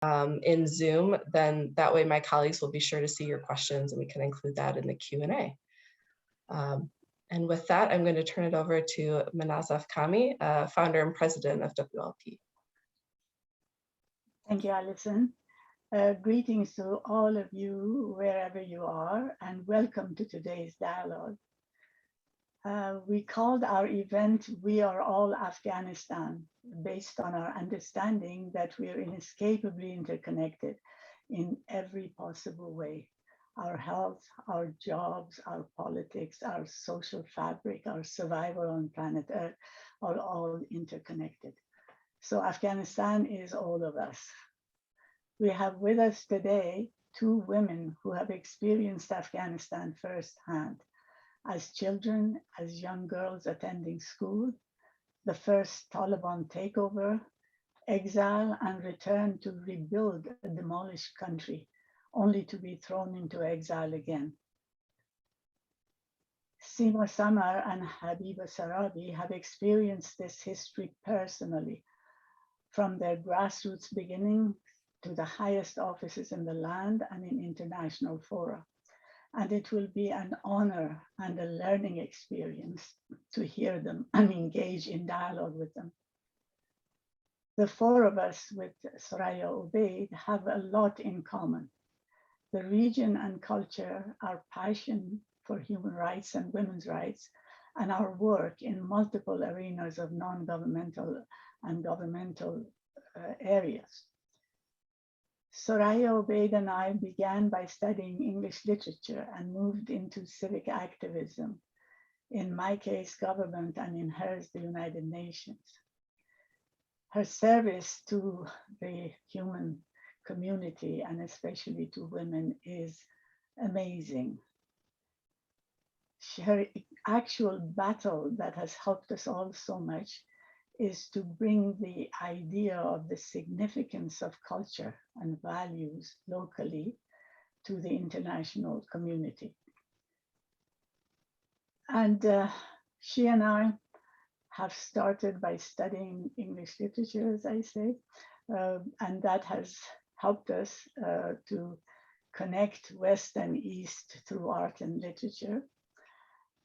in Zoom, then that way my colleagues will be sure to see your questions and we can include that in the Q&A. And with that, I'm going to turn it over to Mahnaz Afkhami, founder and president of WLP. Thank you, Alison. Greetings to all of you, wherever you are, and welcome to today's dialogue. We called our event, We Are All Afghanistan, based on our understanding that we are inescapably interconnected in every possible way. Our health, our jobs, our politics, our social fabric, our survival on planet Earth are all interconnected. So Afghanistan is all of us. We have with us today two women who have experienced Afghanistan firsthand. As children, as young girls attending school, the first Taliban takeover, exile and return to rebuild a demolished country, only to be thrown into exile again. Sima, Samar and Habiba Sarabi have experienced this history personally, from their grassroots beginning to the highest offices in the land and in international fora. And it will be an honor and a learning experience to hear them and engage in dialogue with them. The four of us with Thoraya Obaid have a lot in common. The region and culture, our passion for human rights and women's rights, and our work in multiple arenas of non-governmental and governmental areas. Thoraya Obaid and I began by studying English literature and moved into civic activism, in my case, government, and in hers, the United Nations. Her service to the human community, and especially to women, is amazing. Her actual battle that has helped us all so much is to bring the idea of the significance of culture and values locally to the international community. And she and I have started by studying English literature, as I say, and that has helped us to connect West and East through art and literature.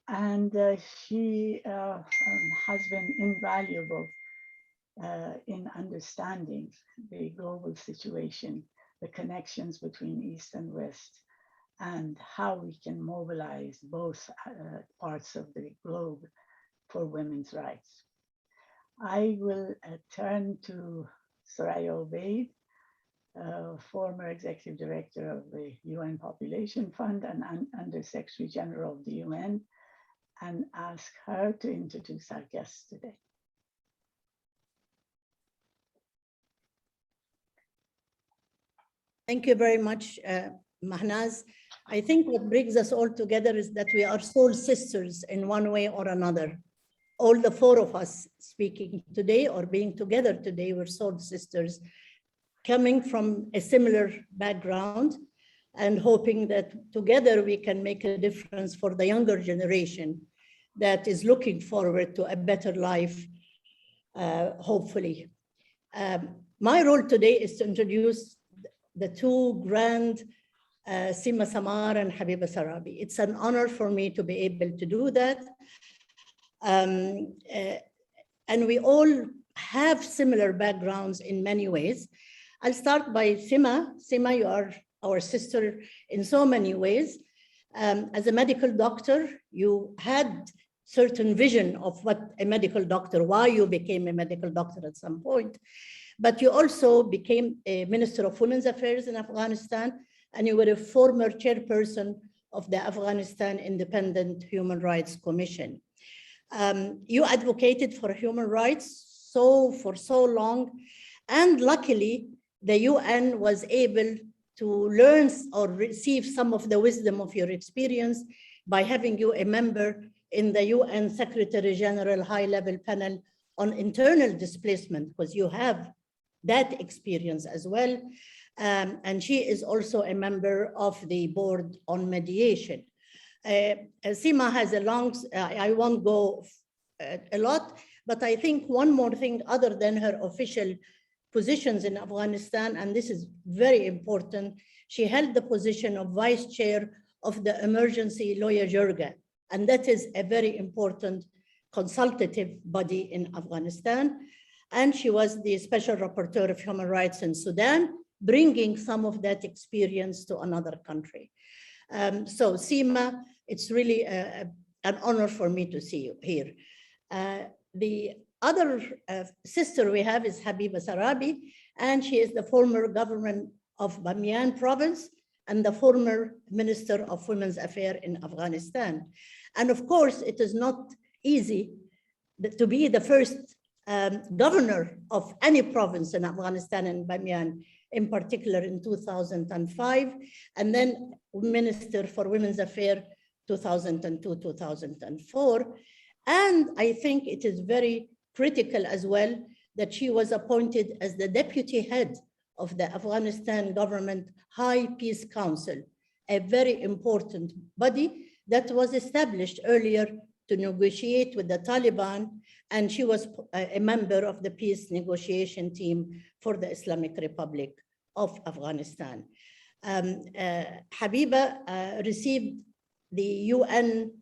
And she has been invaluable in understanding the global situation, the connections between East and West, and how we can mobilize both parts of the globe for women's rights. I will turn to Thoraya Obaid, former executive director of the UN Population Fund and Under Secretary General of the UN, and ask her to introduce our guests today. Thank you very much, Mahnaz. I think what brings us all together is that we are soul sisters in one way or another. All the four of us speaking today or being together today, we're soul sisters, coming from a similar background and hoping that together we can make a difference for the younger generation that is looking forward to a better life, hopefully. My role today is to introduce the two grand Sima Samar and Habiba Sarabi. It's an honor for me to be able to do that. And we all have similar backgrounds in many ways. I'll start by Sima. Sima, you are our sister in so many ways. As a medical doctor, you had certain vision of what a medical doctor, why you became a medical doctor at some point. But you also became a Minister of Women's Affairs in Afghanistan, and you were a former chairperson of the Afghanistan Independent Human Rights Commission. You advocated for human rights for so long, and luckily the UN was able to learn or receive some of the wisdom of your experience by having you a member in the UN Secretary General High-Level Panel on Internal Displacement, because you have that experience as well. And she is also a member of the board on mediation. Sima has a long, I won't go a lot, but I think one more thing other than her official positions in Afghanistan, and this is very important. She held the position of vice chair of the emergency lawyer Jirga, and that is a very important consultative body in Afghanistan. And she was the special rapporteur of human rights in Sudan, bringing some of that experience to another country. So Sima, it's really an honor for me to see you here. The other sister we have is Habiba Sarabi, and she is the former governor of Bamyan province and the former Minister of Women's Affairs in Afghanistan. And of course, it is not easy to be the first governor of any province in Afghanistan and Bamyan, in particular in 2005, and then Minister for Women's Affairs 2002, 2004. And I think it is very critical as well that she was appointed as the deputy head of the Afghanistan government High Peace Council, a very important body that was established earlier to negotiate with the Taliban, and she was a member of the peace negotiation team for the Islamic Republic of Afghanistan. Habiba received the UN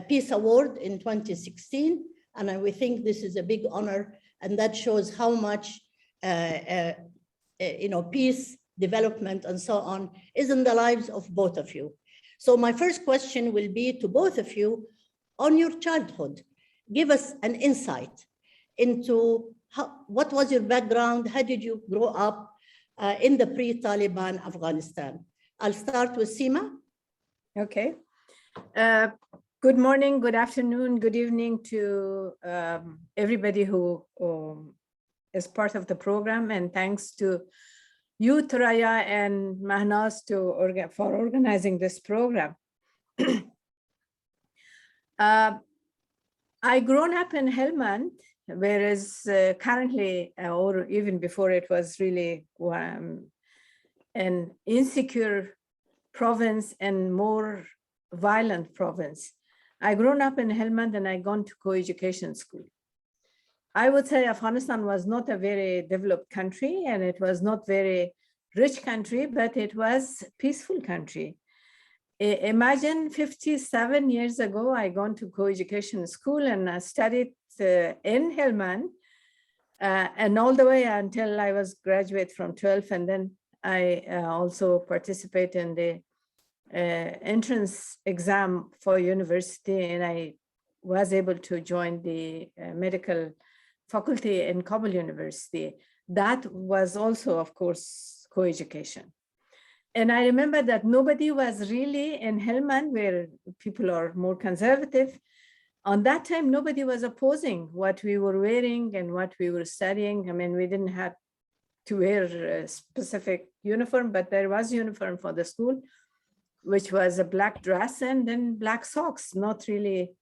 Peace Award in 2016, and we think this is a big honor, and that shows how much peace, development, and so on is in the lives of both of you. So my first question will be to both of you on your childhood. Give us an insight into what was your background, how did you grow up in the pre-Taliban Afghanistan? I'll start with Sima. Okay. Good morning, good afternoon, good evening to everybody who is part of the program, and thanks to you, Thoraya and Mahnaz, for organizing this program. I grown up in Helmand, whereas currently, or even before, it was really an insecure province and more violent province. I grown up in Helmand and I gone to co-education school. I would say Afghanistan was not a very developed country and it was not very rich country, but it was peaceful country. Imagine 57 years ago, I gone to co-education school and I studied in Helmand and all the way until I was graduate from 12. And then I also participate in the entrance exam for university, and I was able to join the medical faculty in Kabul University. That was also, of course, co-education. And I remember that nobody was really in Helmand, where people are more conservative. On that time, nobody was opposing what we were wearing and what we were studying. I mean, we didn't have to wear a specific uniform, but there was uniform for the school, which was a black dress and then black socks, not really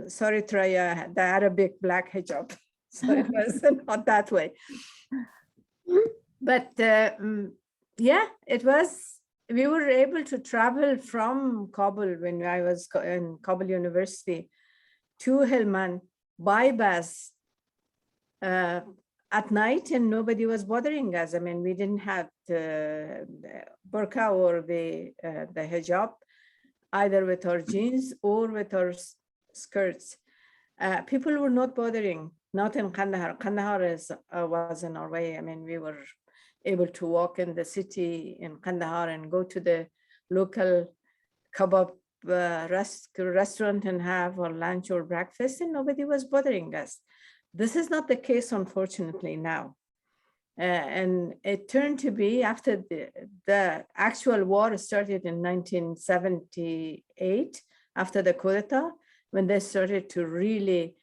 sorry, Thoraya, the Arabic black hijab. So it was not that way. But yeah, it was, we were able to travel from Kabul when I was in Kabul University to Helmand by bus at night, and nobody was bothering us. I mean, we didn't have the burqa or the hijab, either with our jeans or with our skirts. People were not bothering, not in Kandahar. Kandahar was in our way. I mean, we were able to walk in the city in Kandahar and go to the local kebab restaurant and have our lunch or breakfast, and nobody was bothering us. This is not the case, unfortunately, now. And it turned to be after the actual war started in 1978, after the coup d'etat, when they started to really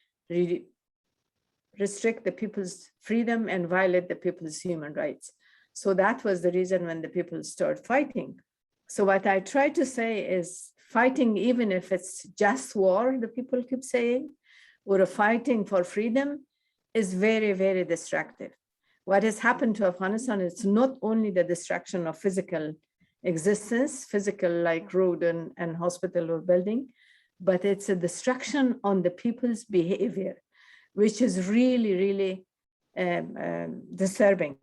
restrict the people's freedom and violate the people's human rights. So that was the reason when the people started fighting. So what I try to say is fighting, even if it's just war, the people keep saying, or a fighting for freedom, is very, very destructive. What has happened to Afghanistan is not only the destruction of physical existence, physical like road and hospital or building, but it's a destruction on the people's behavior, which is really, really disturbing.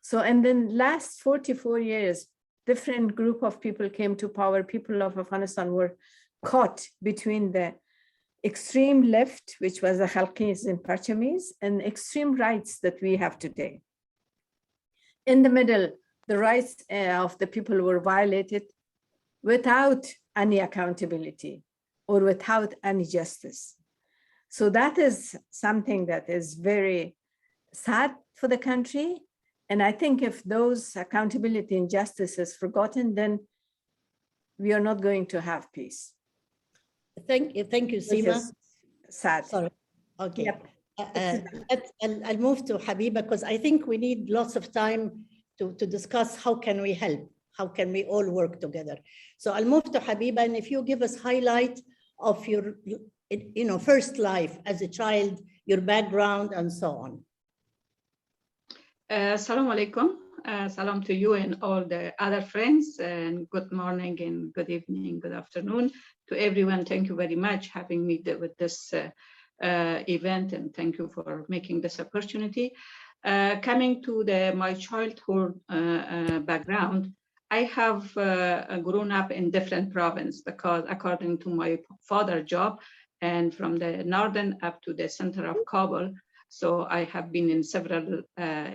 So, and then last 44 years, different group of people came to power. People of Afghanistan were caught between the extreme left, which was the Khalqis and Parchamis, and extreme rights that we have today. In the middle, the rights of the people were violated without any accountability or without any justice. So that is something that is very sad for the country. And I think if those accountability and justice is forgotten, then we are not going to have peace. Thank you, Sima. Sad. Sorry. Okay. Yep. I'll move to Habiba because I think we need lots of time to discuss how can we help, how can we all work together. So I'll move to Habiba, and if you give us highlight of your first life as a child, your background, and so on. Assalamu alaikum. Salam to you and all the other friends, and good morning and good evening, good afternoon to everyone. Thank you very much for having me with this event, and thank you for making this opportunity. Coming to my childhood background, I have grown up in different provinces because according to my father's job, and from the northern up to the center of Kabul. So I have been in several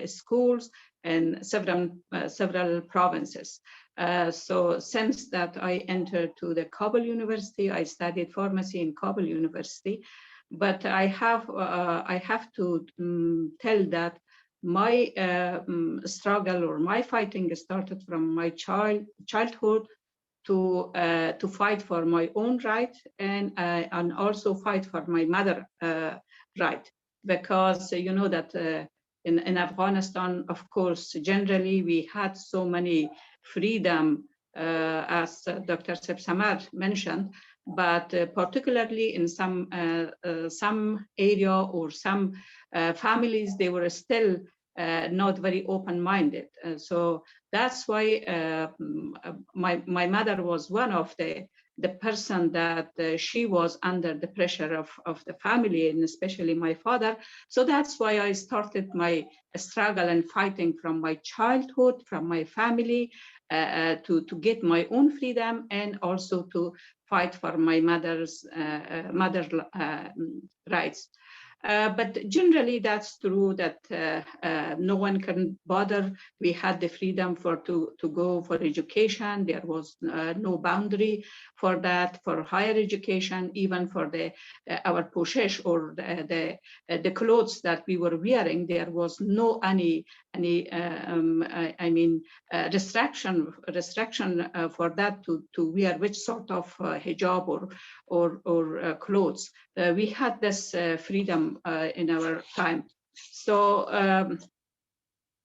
schools and several provinces. So since that I entered to the Kabul University, I studied pharmacy in Kabul University. But I have to tell that my struggle or my fighting started from my childhood to fight for my own right and also fight for my mother right, because you know that in Afghanistan, of course, generally we had so many freedom as Dr. Samar mentioned, but particularly in some area or some families, they were still not very open-minded. So that's why my mother was one of the person that she was under the pressure of the family, and especially my father. So that's why I started my struggle and fighting from my childhood, from my family, to get my own freedom, and also to fight for my mother's rights. But generally, that's true that no one can bother. We had the freedom to go for education. There was no boundary for that, for higher education, even for our poshesh or the clothes that we were wearing. There was no any restriction for that to wear which sort of hijab or clothes. We had this freedom in our time. So,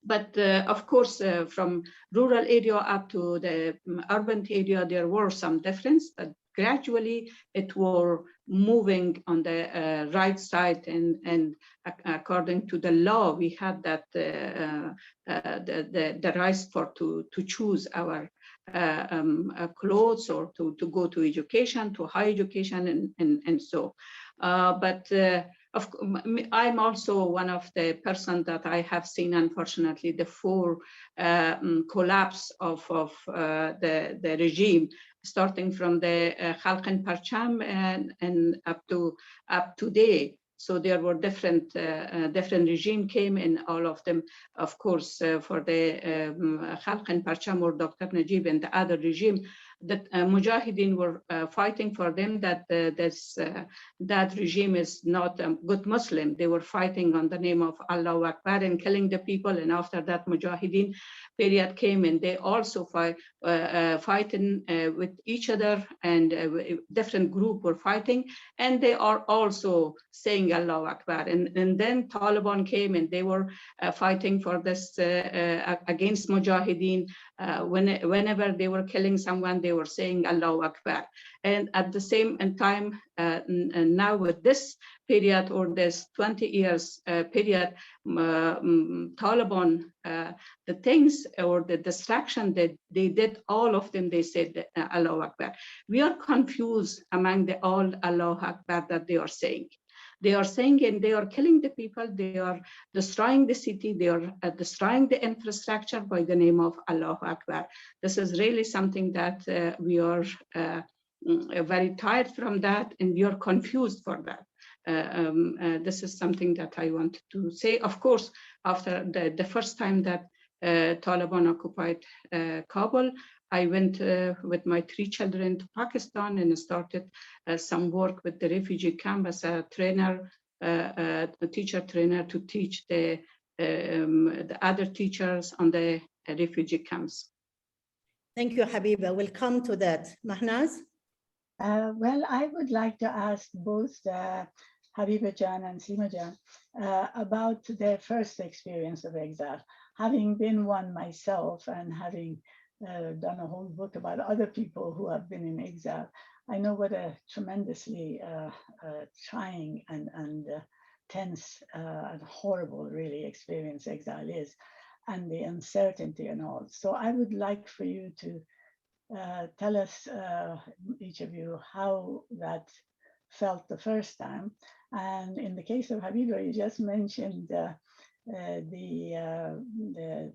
but of course, from rural area up to the urban area, there were some difference, but gradually it were moving on the right side, and according to the law, we had that the rights to choose our clothes or to go to education, to higher education, and so. But I'm also one of the persons that I have seen, unfortunately, the full collapse of the regime, starting from the Khalqin Parcham and up to today. So there were different regime came in, all of them, of course, for the Khalqin Parcham or Dr. Najib and the other regime, that Mujahideen were fighting for them, that that regime is not a good Muslim. They were fighting on the name of Allahu Akbar and killing the people. And after that, Mujahideen period came, and they also fighting with each other, and different group were fighting, and they are also saying Allahu Akbar. And then Taliban came, and they were fighting for this against Mujahideen. Whenever they were killing someone, they were saying Allahu Akbar. And at the same time, and now with this period, or this 20 years period, Taliban, the things or the distraction that they did, all of them, they said Allahu Akbar. We are confused among the all Allahu Akbar that they are saying. They are saying, and they are killing the people, they are destroying the city, they are destroying the infrastructure by the name of Allahu Akbar. This is really something that we are very tired from that, and we are confused for that. This is something that I want to say. Of course, after the first time that Taliban occupied Kabul, I went with my 3 children to Pakistan and started some work with the refugee camp as a trainer, a teacher trainer, to teach the other teachers on the refugee camps. Thank you, Habiba. We'll come to that. Mahnaz? Well, I would like to ask both Habiba Jan and Sima Jan about their first experience of exile. Having been one myself and having done a whole book about other people who have been in exile, I know what a tremendously trying and tense and horrible, really, experience exile is, and the uncertainty and all. So I would like for you to tell us, each of you, how that felt the first time. And in the case of Habiba, you just mentioned the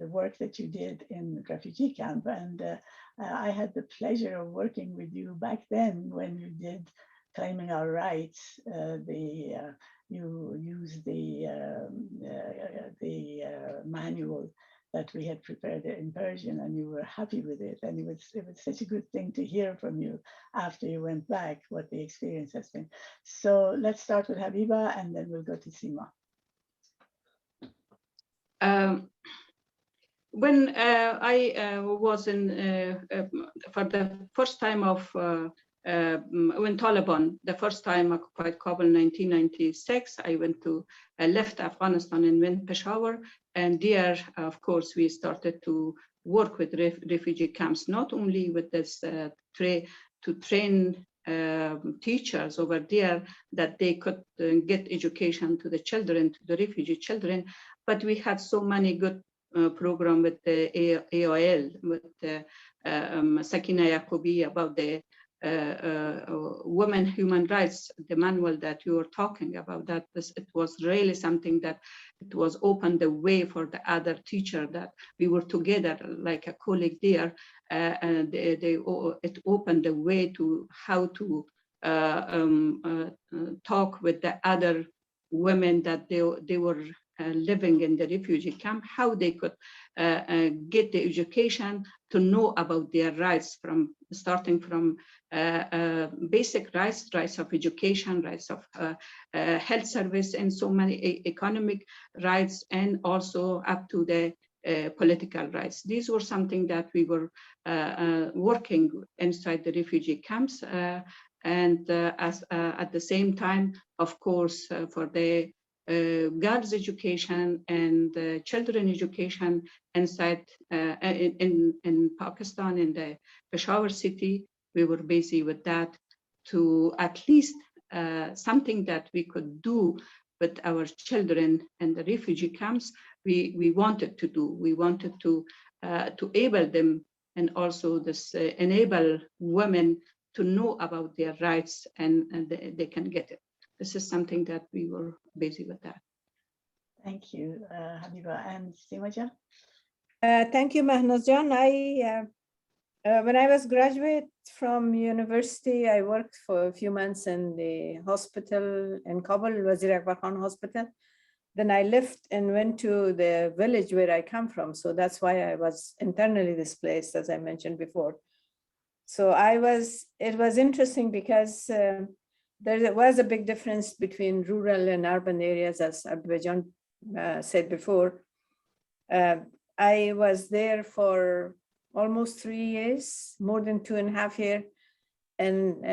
work that you did in the refugee camp. And I had the pleasure of working with you back then when you did Claiming Our Rights. You used the manual that we had prepared in Persian, and you were happy with it. And it was such a good thing to hear from you after you went back, what the experience has been. So let's start with Habiba, and then we'll go to Sima. When I was for the first time of when Taliban, the first time occupied Kabul in 1996, I went to left Afghanistan and went Peshawar, and there, of course, we started to work with refugee camps, not only with this to train teachers over there that they could get education to the children, to the refugee children, but we had so many good program with the AOL, with the Sakina Yaqubi about the women human rights, the manual that you were talking about. That it was really something that it was opened the way for the other teacher, that we were together like a colleague there, and it opened the way to how to talk with the other women that they were living in the refugee camp, how they could get the education to know about their rights, from starting from basic rights of education, rights of health service, and so many economic rights, and also up to the political rights. These were something that we were working inside the refugee camps, and at the same time, of course, for the girls' education and children education inside in Pakistan, in the Peshawar city, we were busy with that, to at least something that we could do with our children in the refugee camps. We wanted to do. We wanted to able them, and also this enable women to know about their rights, and they can get it. This is something that we were busy with that. Thank you, Habiba. And Sima Jan? Thank you, Mahnaz Jan. When I was graduate from university, I worked for a few months in the hospital in Kabul, Wazir Akbar Khan Hospital. Then I left and went to the village where I come from. So that's why I was internally displaced, as I mentioned before. So it was interesting because there was a big difference between rural and urban areas, as Abidjan said before. I was there for almost 3 years, more than 2.5 years, and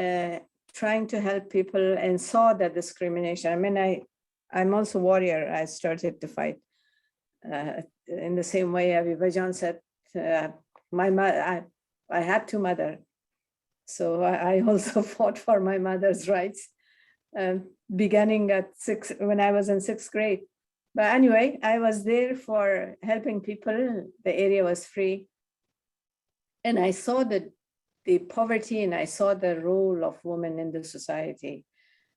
trying to help people, and saw that discrimination. I mean, I'm also a warrior. I started to fight in the same way Abidjan said. I had 2 mothers. So I also fought for my mother's rights, beginning at when I was in 6th grade. But anyway, I was there for helping people. The area was free. And I saw the poverty, and I saw the role of women in the society,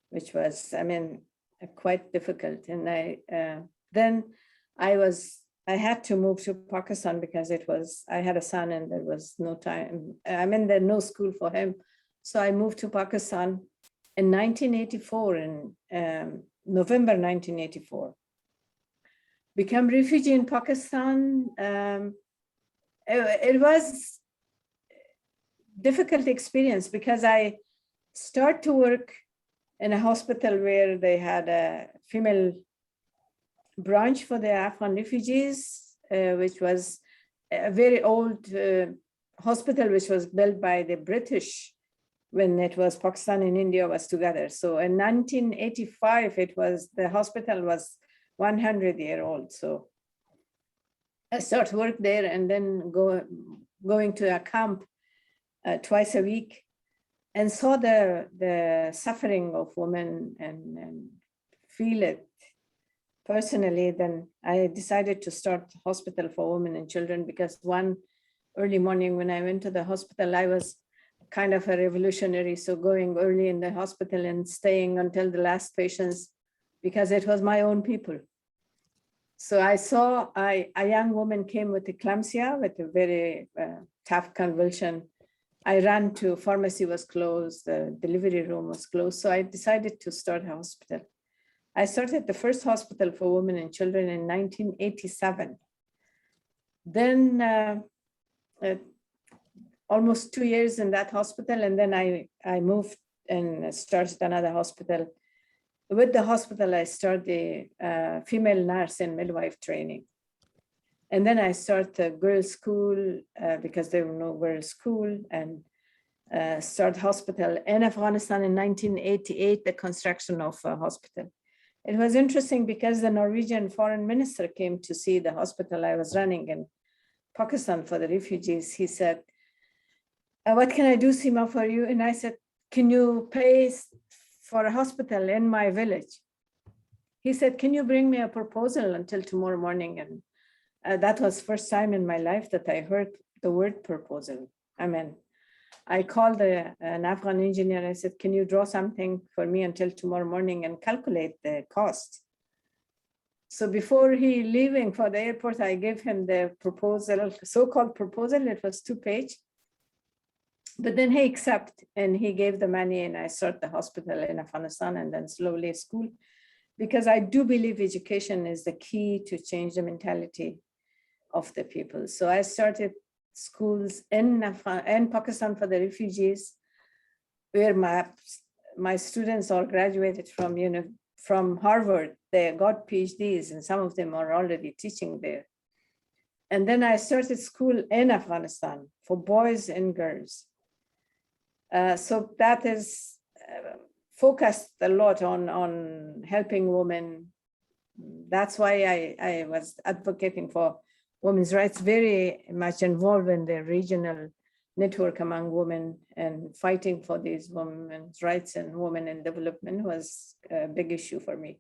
which was, I mean, quite difficult. And then I had to move to Pakistan because I had a son and there was no time. There's no school for him. So I moved to Pakistan in 1984, in November 1984. Become refugee in Pakistan. It was difficult experience because I start to work in a hospital where they had a female branch for the Afghan refugees, which was a very old hospital, which was built by the British when it was Pakistan and India was together. So in 1985, the hospital was 100-year-old. So I started work there and then going to a camp twice a week and saw the suffering of women and feel it personally. Then I decided to start a hospital for women and children because one early morning when I went to the hospital, I was kind of a revolutionary. So going early in the hospital and staying until the last patients because it was my own people. So I saw a young woman came with eclampsia with a very tough convulsion. I ran to pharmacy was closed, the delivery room was closed. So I decided to start a hospital. I started the first hospital for women and children in 1987. Then almost 2 years in that hospital. And then I moved and started another hospital. With the hospital, I started the female nurse and midwife training. And then I started a girls' school because there were no girls' school, and started hospital in Afghanistan in 1988, the construction of a hospital. It was interesting because the Norwegian foreign minister came to see the hospital I was running in Pakistan for the refugees. He said, what can I do, Sima, for you? And I said, can you pay for a hospital in my village? He said, can you bring me a proposal until tomorrow morning? And that was first time in my life that I heard the word proposal. I called an Afghan engineer. I said, can you draw something for me until tomorrow morning and calculate the cost? So before he leaving for the airport, I gave him the proposal, so-called proposal. It was 2-page. But then he accepted and he gave the money, and I started the hospital in Afghanistan and then slowly school, because I do believe education is the key to change the mentality of the people. So I started schools in Pakistan for the refugees, where my students all graduated from Harvard. They got PhDs and some of them are already teaching there. And then I started school in Afghanistan for boys and girls. So that is focused a lot on helping women. That's why I was advocating for women's rights, very much involved in the regional network among women, and fighting for these women's rights and women in development was a big issue for me.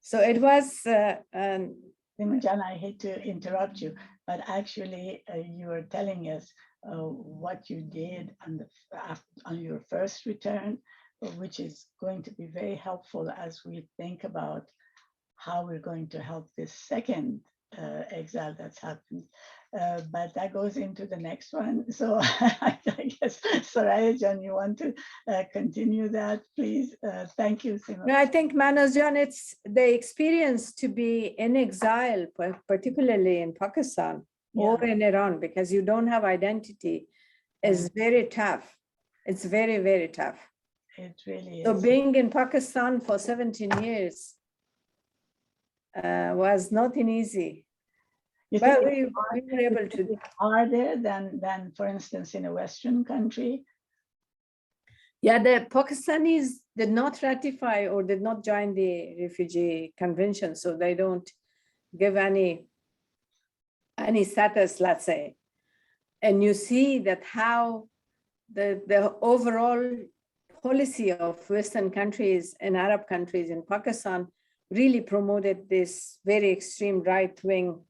So it was. Jan, I hate to interrupt you, but actually you were telling us what you did on your first return, which is going to be very helpful as we think about how we're going to help this second exile that's happened. But that goes into the next one. So I guess, Thoraya, John, you want to continue that, please? Thank you, Sima. No, I think, Mahnaz, John, it's the experience to be in exile, particularly in Pakistan or in Iran, because you don't have identity, is very tough. It's very, very tough. It really is. So being in Pakistan for 17 years was not easy. But we were able to. Harder than, for instance, in a Western country? Yeah, the Pakistanis did not ratify or did not join the refugee convention, so they don't give any status, let's say. And you see that how the overall policy of Western countries and Arab countries in Pakistan really promoted this very extreme right-wing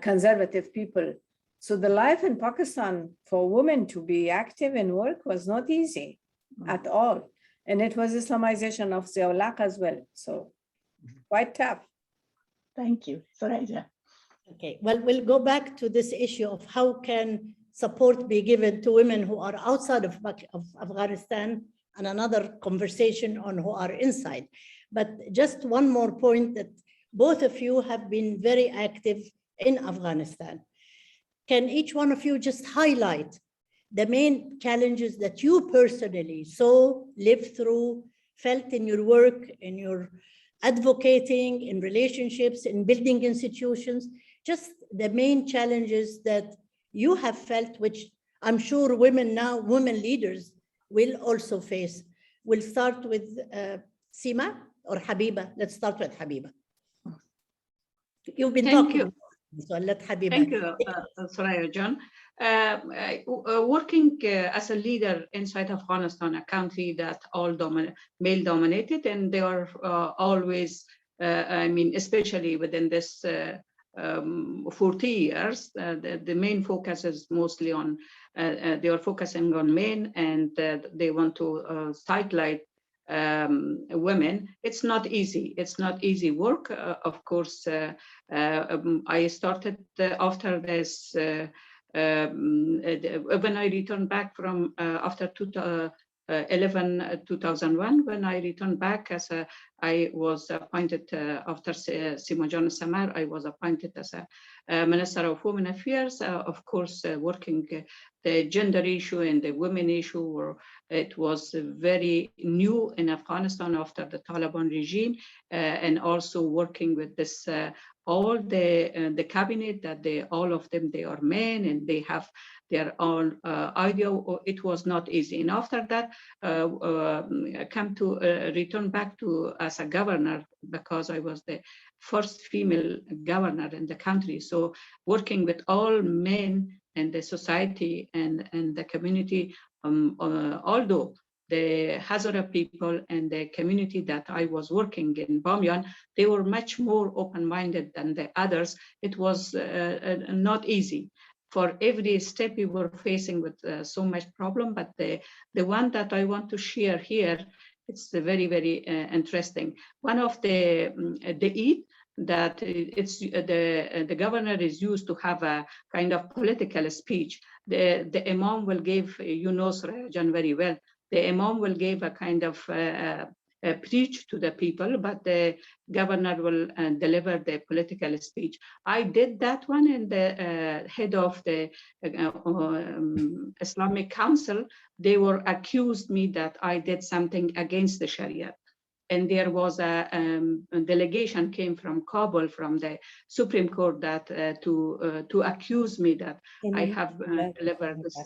conservative people. So the life in Pakistan for women to be active in work was not easy at all. And it was Islamization of Ziaulaq as well. So quite tough. Thank you, Thoraya. Okay, well, we'll go back to this issue of how can support be given to women who are outside of Afghanistan, and another conversation on who are inside. But just one more point, that both of you have been very active in Afghanistan. Can each one of you just highlight the main challenges that you personally saw, lived through, felt in your work, in your advocating, in relationships, in building institutions, just the main challenges that you have felt, which I'm sure women leaders will also face. We'll start with Sima or Habiba. Let's start with Habiba. You've been talking, so I'll let Habiba. Thank you, Thoraya John. Working as a leader inside Afghanistan, a country that all male dominated, and they are always, I mean, especially within this 40 years, the main focus is mostly on, they are focusing on men, and they want to sidelight women. It's not easy. It's not easy work. Of course, I started after this, when I returned back from after 2001, when I returned back I was appointed after Sima Samar, I was appointed as a Minister of Women Affairs, of course, working the gender issue and the women issue, it was very new in Afghanistan after the Taliban regime, and also working with this all the cabinet, that all of them, they are men and they have their own idea. It was not easy. And after that, I came to return back to as a governor, because I was the first female governor in the country. So working with all men and the society and the community, although the Hazara people and the community that I was working in Bamyan, they were much more open-minded than the others. It was not easy. For every step we were facing with so much problem, but the one that I want to share here, it's very, very interesting. One of the Eid that it's the governor is used to have a kind of political speech. The Imam will give, you know, Sarajan very well, the Imam will give a kind of preach to the people, but the governor will deliver the political speech. I did that one, and the head of the Islamic Council, they were accused me that I did something against the Sharia. And there was a delegation came from Kabul, from the Supreme Court, that to accuse me that I have delivered this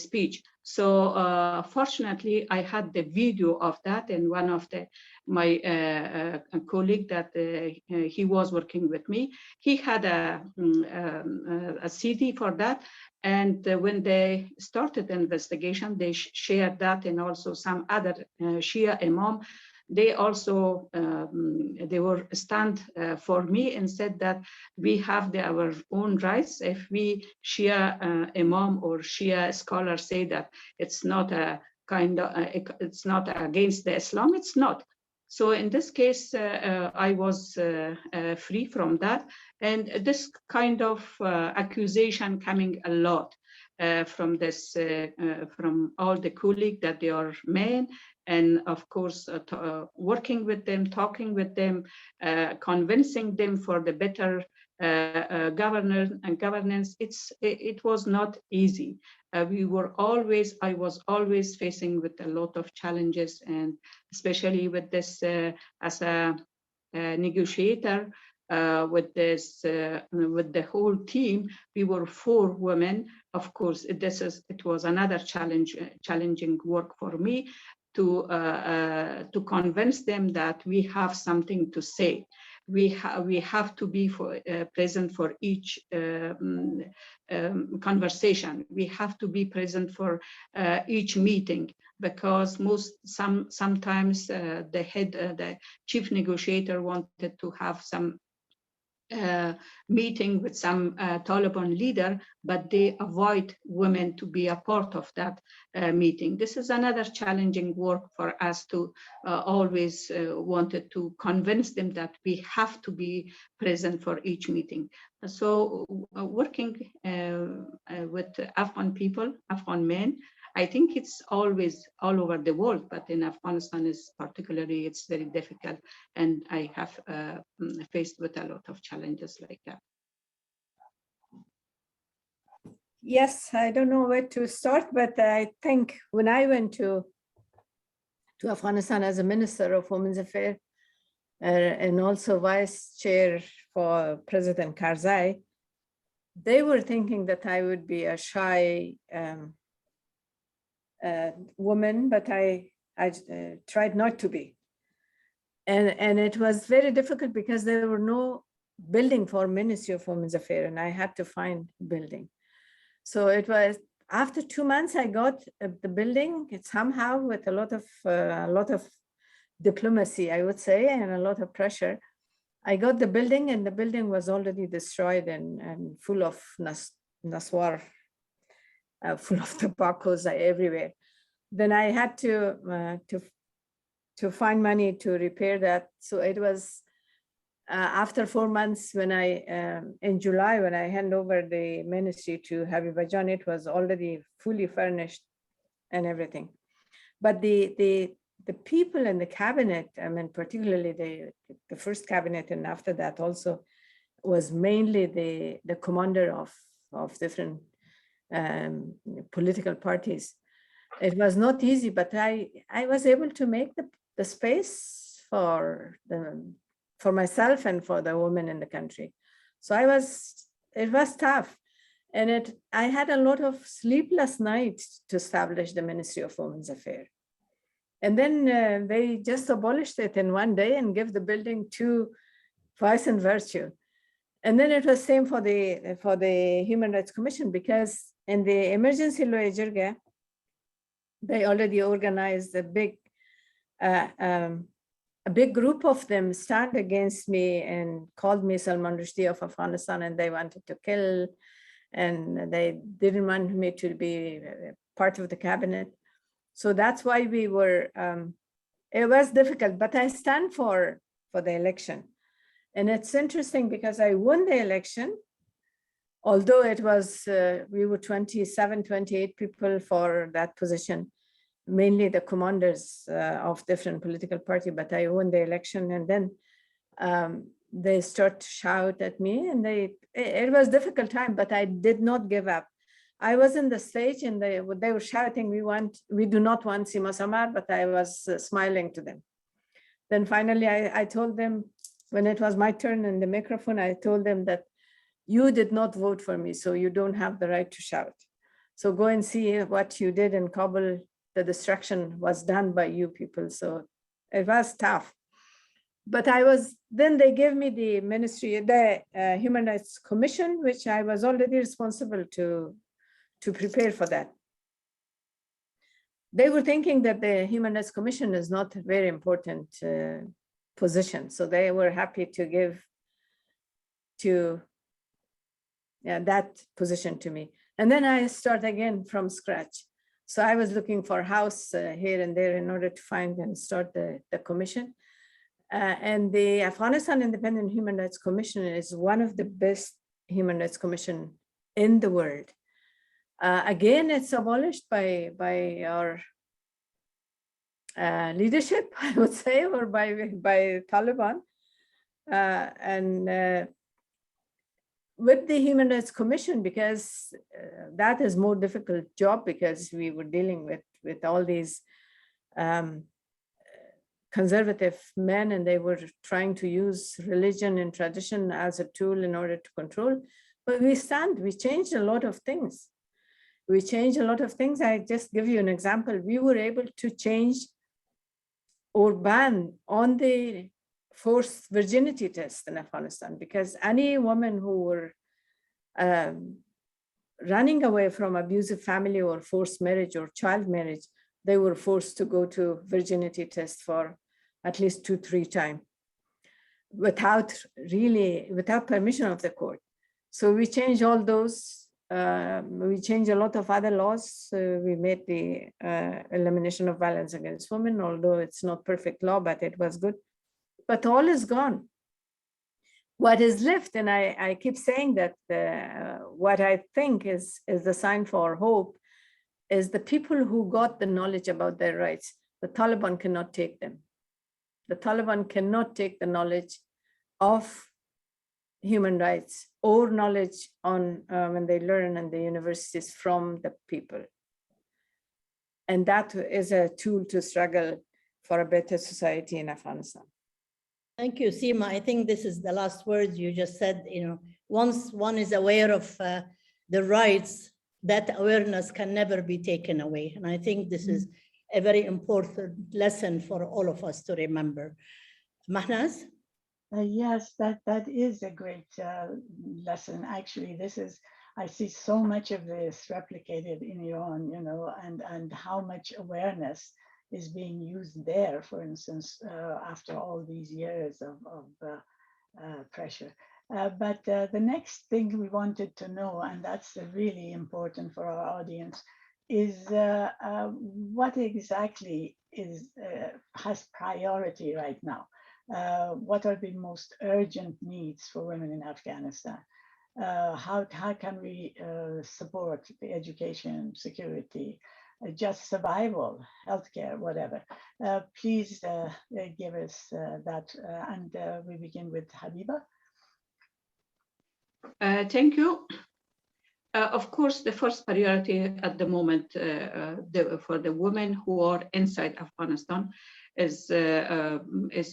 speech. So fortunately, I had the video of that, and one of my colleague that he was working with me, he had a CD for that. And when they started the investigation, they shared that, and also some other Shia Imam. They also, they were stand for me and said that we have our own rights. If we Shia Imam or Shia scholar say that it's not a kind of, it's not against the Islam, it's not. So in this case, I was free from that. And this kind of accusation coming a lot from this, from all the colleagues that they are men. And of course, working with them, talking with them, convincing them for the better governance. It was not easy. I was always facing with a lot of challenges, and especially with this as a negotiator. With the whole team, we were 4 women. Of course, it was another challenging work for me to convince them that we have something to say. We have to be present for each conversation. We have to be present for each meeting, because sometimes the chief negotiator wanted to have some meeting with some Taliban leader, but they avoid women to be a part of that meeting. This is another challenging work for us to always wanted to convince them that we have to be present for each meeting. So working with Afghan people, Afghan men, I think it's always all over the world, but in Afghanistan is particularly, it's very difficult. And I have faced with a lot of challenges like that. Yes, I don't know where to start, but I think when I went to Afghanistan as a Minister of Women's Affairs and also Vice Chair for President Karzai, they were thinking that I would be a shy woman, but I tried not to be. And it was very difficult because there were no building for Ministry of Women's Affairs, and I had to find a building. So it was after 2 months, I got the building. It's somehow with a lot of diplomacy, I would say, and a lot of pressure. I got the building, and the building was already destroyed and full of naswar, full of tobaccos everywhere. Then I had to find money to repair that. So it was after 4 months when in July, when I hand over the ministry to Habiba, it was already fully furnished and everything. But the people in the cabinet, I mean, particularly the first cabinet, and after that also was mainly the commander of different political parties. It was not easy, but I was able to make the space for myself and for the women in the country. So it was tough. And I had a lot of sleepless nights to establish the Ministry of Women's Affairs. And then they just abolished it in one day and gave the building to Vice and Virtue. And then it was same for the Human Rights Commission, because in the emergency law jirga, they already organized a big group of them stand against me and called me Salman Rushdie of Afghanistan, and they wanted to kill, and they didn't want me to be part of the cabinet. So that's why we were, it was difficult, but I stand for the election. And it's interesting because I won the election, although it was, we were 27, 28 people for that position, mainly the commanders of different political parties, but I won the election. And then they start to shout at me, and it was a difficult time, but I did not give up. I was in the stage and they were shouting, we do not want Sima Samar, but I was smiling to them. Then finally I told them, when it was my turn in the microphone, I told them that you did not vote for me, so you don't have the right to shout. So go and see what you did in Kabul. The destruction was done by you people. So it was tough. But then they gave me the ministry, the Human Rights Commission, which I was already responsible to prepare for that. They were thinking that the Human Rights Commission is not a very important position. So they were happy to give that position to me. And then I start again from scratch. So I was looking for a house here and there in order to find and start the commission. And the Afghanistan Independent Human Rights Commission is one of the best human rights commission in the world. Again, it's abolished by our leadership, I would say, or by Taliban. With the Human Rights Commission, because that is more difficult job, because we were dealing with all these conservative men, and they were trying to use religion and tradition as a tool in order to control. But we changed a lot of things. I just give you an example. We were able to change or ban on the forced virginity test in Afghanistan, because any woman who were running away from abusive family or forced marriage or child marriage, they were forced to go to virginity test for at least 2-3 times. without permission of the court. So we changed all those. We changed a lot of other laws. We made the elimination of violence against women, although it's not perfect law, but it was good. But all is gone. What is left, and I keep saying that what I think is the sign for hope, is the people who got the knowledge about their rights. The Taliban cannot take them. The Taliban cannot take the knowledge of human rights or knowledge on when they learn in the universities from the people. And that is a tool to struggle for a better society in Afghanistan. Thank you, Sima. I think this is the last words you just said. Once one is aware of the rights, that awareness can never be taken away. And I think this is a very important lesson for all of us to remember. Mahnaz? Yes, that is a great lesson. Actually, I see so much of this replicated in Iran, and how much awareness is being used there, for instance, after all these years of pressure. But the next thing we wanted to know, and that's really important for our audience, is what exactly has priority right now? What are the most urgent needs for women in Afghanistan? How can we support the education, security, just survival, healthcare, whatever? Please give us that. And we begin with Habiba. Thank you. Of course, the first priority at the moment for the women who are inside Afghanistan is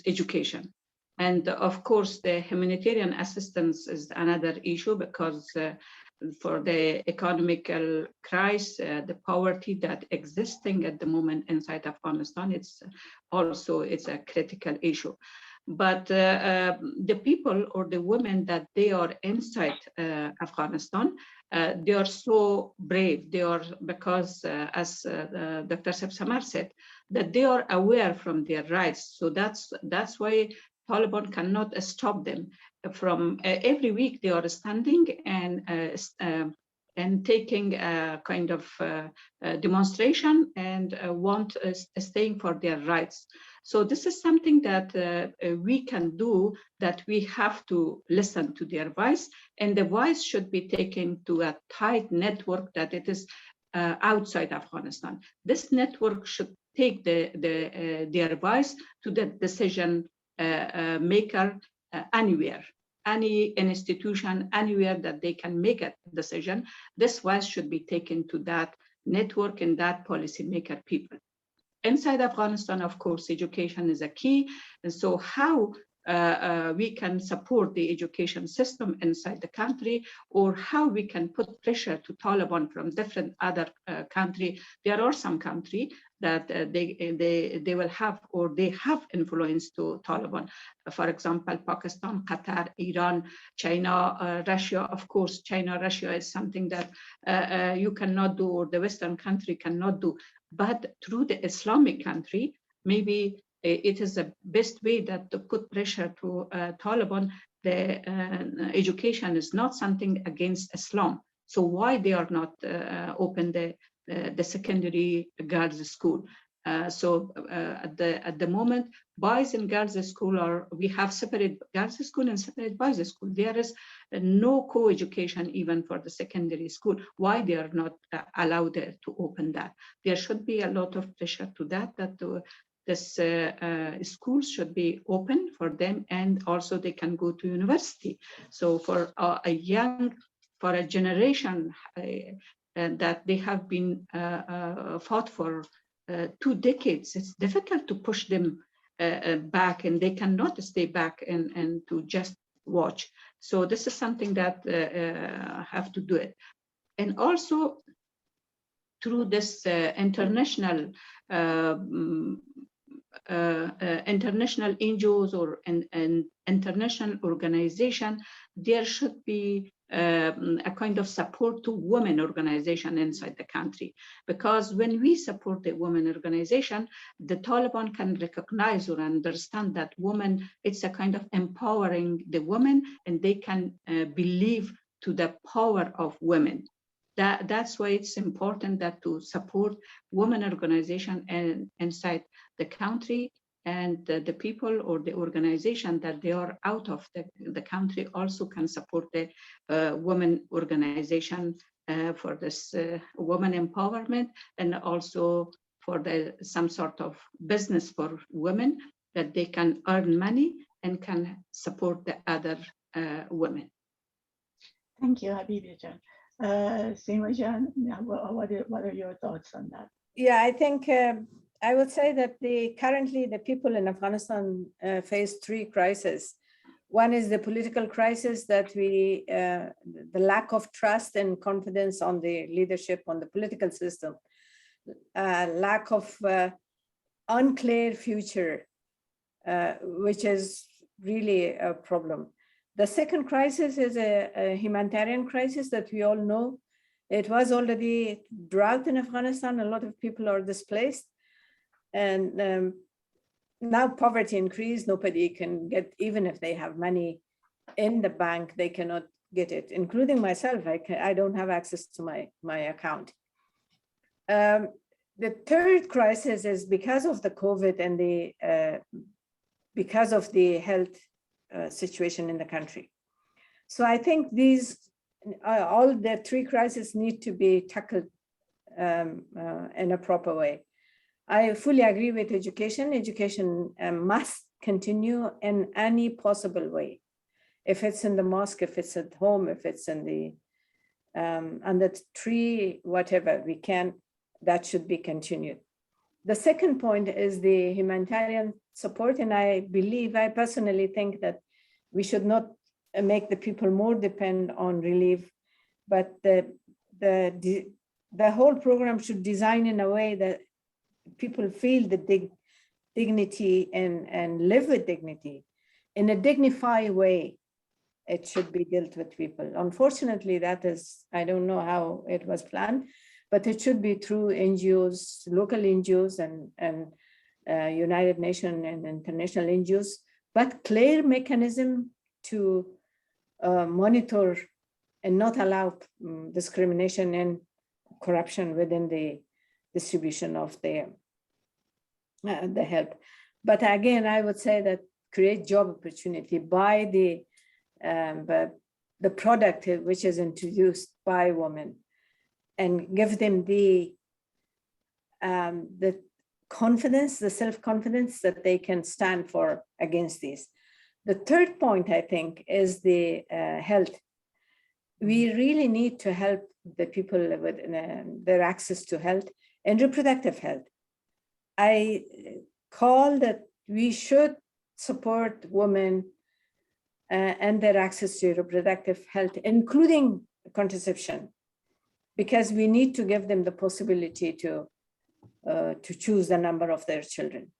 education. And of course, the humanitarian assistance is another issue, because for the economical crisis, the poverty that existing at the moment inside Afghanistan, it's a critical issue. But the people or the women that they are inside Afghanistan, they are so brave. They are, because as Dr. Samar said, that they are aware from their rights. So that's why Taliban cannot stop them from every week. They are standing and taking a kind of demonstration and staying for their rights. So this is something that we can do, that we have to listen to their voice, and the voice should be taken to a tight network that it is outside Afghanistan. This network should take their voice to the decision maker anywhere, any institution, anywhere that they can make a decision. This voice should be taken to that network and that policymaker people. Inside Afghanistan, of course, education is a key. And so how we can support the education system inside the country, or how we can put pressure to Taliban from different other country. There are some countries that they will have, or they have influence to Taliban. For example, Pakistan, Qatar, Iran, China, Russia. Of course, China, Russia is something that you cannot do, or the Western country cannot do. But through the Islamic country, maybe it is the best way that to put pressure to Taliban. The education is not something against Islam. So why they are not open the secondary girls' school? So at the moment, boys and girls' school we have separate girls' school and separate boys' school. There is no co-education even for the secondary school. Why they are not allowed to open that? There should be a lot of pressure to that this schools should be open for them, and also they can go to university. So for a generation that they have been fought for 2 decades, it's difficult to push them back, and they cannot stay back and to just watch. So this is something that have to do it. And also through this international NGOs or an international organization, there should be a kind of support to women organization inside the country. Because when we support the women organization, the Taliban can recognize or understand that women, it's a kind of empowering the women, and they can believe to the power of women. That's why it's important that to support women organization and inside the country, and the people or the organization that they are out of the country also can support the women organization for this women empowerment, and also for some sort of business for women that they can earn money and can support the other women. Thank you, Habiba Jan. Sima Jan, what are your thoughts on that? Yeah, I think I would say that currently the people in Afghanistan face three crises. One is the political crisis, that the lack of trust and confidence on the leadership, on the political system, lack of unclear future, which is really a problem. The second crisis is a humanitarian crisis that we all know. It was already drought in Afghanistan. A lot of people are displaced. And now poverty increased. Nobody can get, even if they have money in the bank, they cannot get it, including myself. I don't have access to my account. The third crisis is because of the COVID and because of the health situation in the country. So I think these, all the three crises need to be tackled in a proper way. I fully agree with education. Education must continue in any possible way. If it's in the mosque, if it's at home, if it's in the under the tree, whatever we can, that should be continued. The second point is the humanitarian support, and I personally think that we should not make the people more depend on relief, but the whole program should design in a way that people feel the dignity and live with dignity. In a dignified way, it should be dealt with people. Unfortunately, that is, I don't know how it was planned, but it should be through NGOs, local NGOs and United Nations and international NGOs, but clear mechanism to monitor and not allow discrimination and corruption within the distribution of the help. But again, I would say that create job opportunity by the product which is introduced by women, and give them the confidence, the self-confidence that they can stand for against these. The third point, I think, is the health. We really need to help the people with their access to health and reproductive health. I call that we should support women and their access to reproductive health, including contraception, because we need to give them the possibility to choose the number of their children,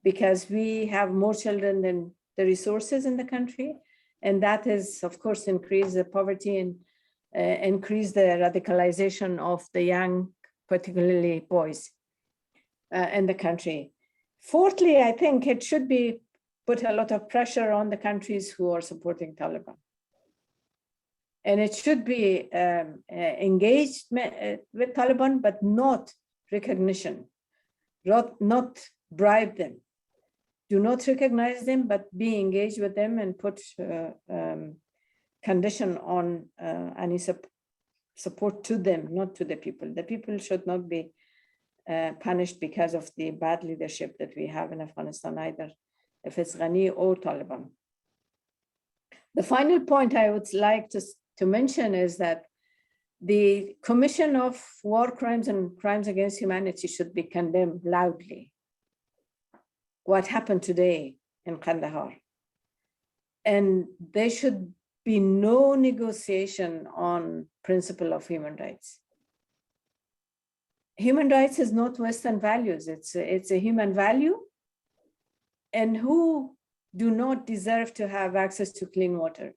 because we have more children than the resources in the country, and that is, of course, increase the poverty and increase the radicalization of the young, particularly boys in the country. Fourthly, I think it should be put a lot of pressure on the countries who are supporting Taliban. And it should be engaged with Taliban, but not recognition, not bribe them. Do not recognize them, but be engaged with them and put condition on any support to them, not to the people. The people should not be punished because of the bad leadership that we have in Afghanistan either, if it's Ghani or Taliban. The final point I would like to mention is that the commission of war crimes and crimes against humanity should be condemned loudly. What happened today in Kandahar. And there should be no negotiation on principle of human rights. Human rights is not Western values, it's a human value. And who do not deserve to have access to clean water?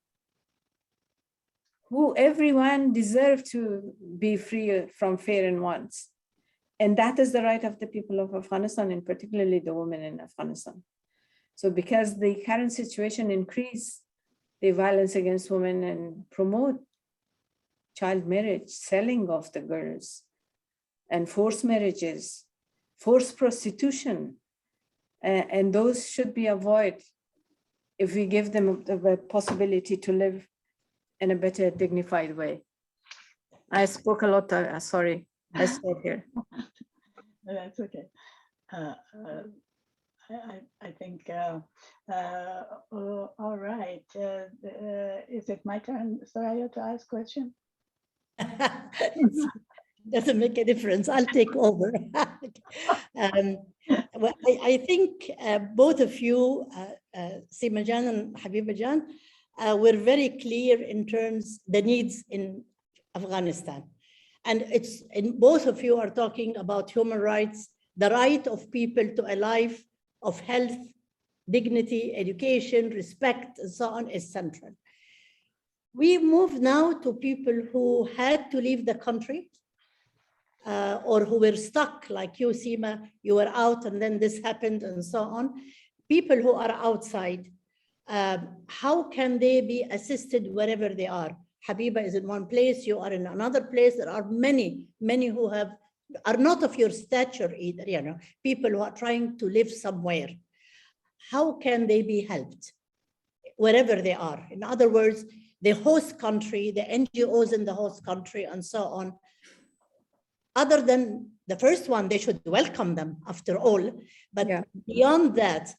who everyone deserves to be free from fear and wants. And that is the right of the people of Afghanistan, and particularly the women in Afghanistan. So because the current situation increase the violence against women and promote child marriage, selling of the girls, and forced marriages, forced prostitution, and those should be avoided if we give them the possibility to live in a better, dignified way. I spoke a lot, sorry, I stop here. That's okay. I think, all right. Is it my turn, Thoraya, to ask question? Doesn't make a difference. I'll take over. Well, I think both of you, Sima Jan and Habiba Jan, were very clear in terms the needs in Afghanistan. And it's, and both of you are talking about human rights, the right of people to a life of health, dignity, education, respect, and so on is central. We move now to people who had to leave the country or who were stuck, like you, Sima, you were out and then this happened and so on. People who are outside, how can they be assisted wherever they are? Habiba is in one place, you are in another place. There are many who are not of your stature either, you know, people who are trying to live somewhere. How can they be helped wherever they are? In other words, the host country, the NGOs in the host country, and so on. Other than the first one, they should welcome them after all. But yeah, beyond that,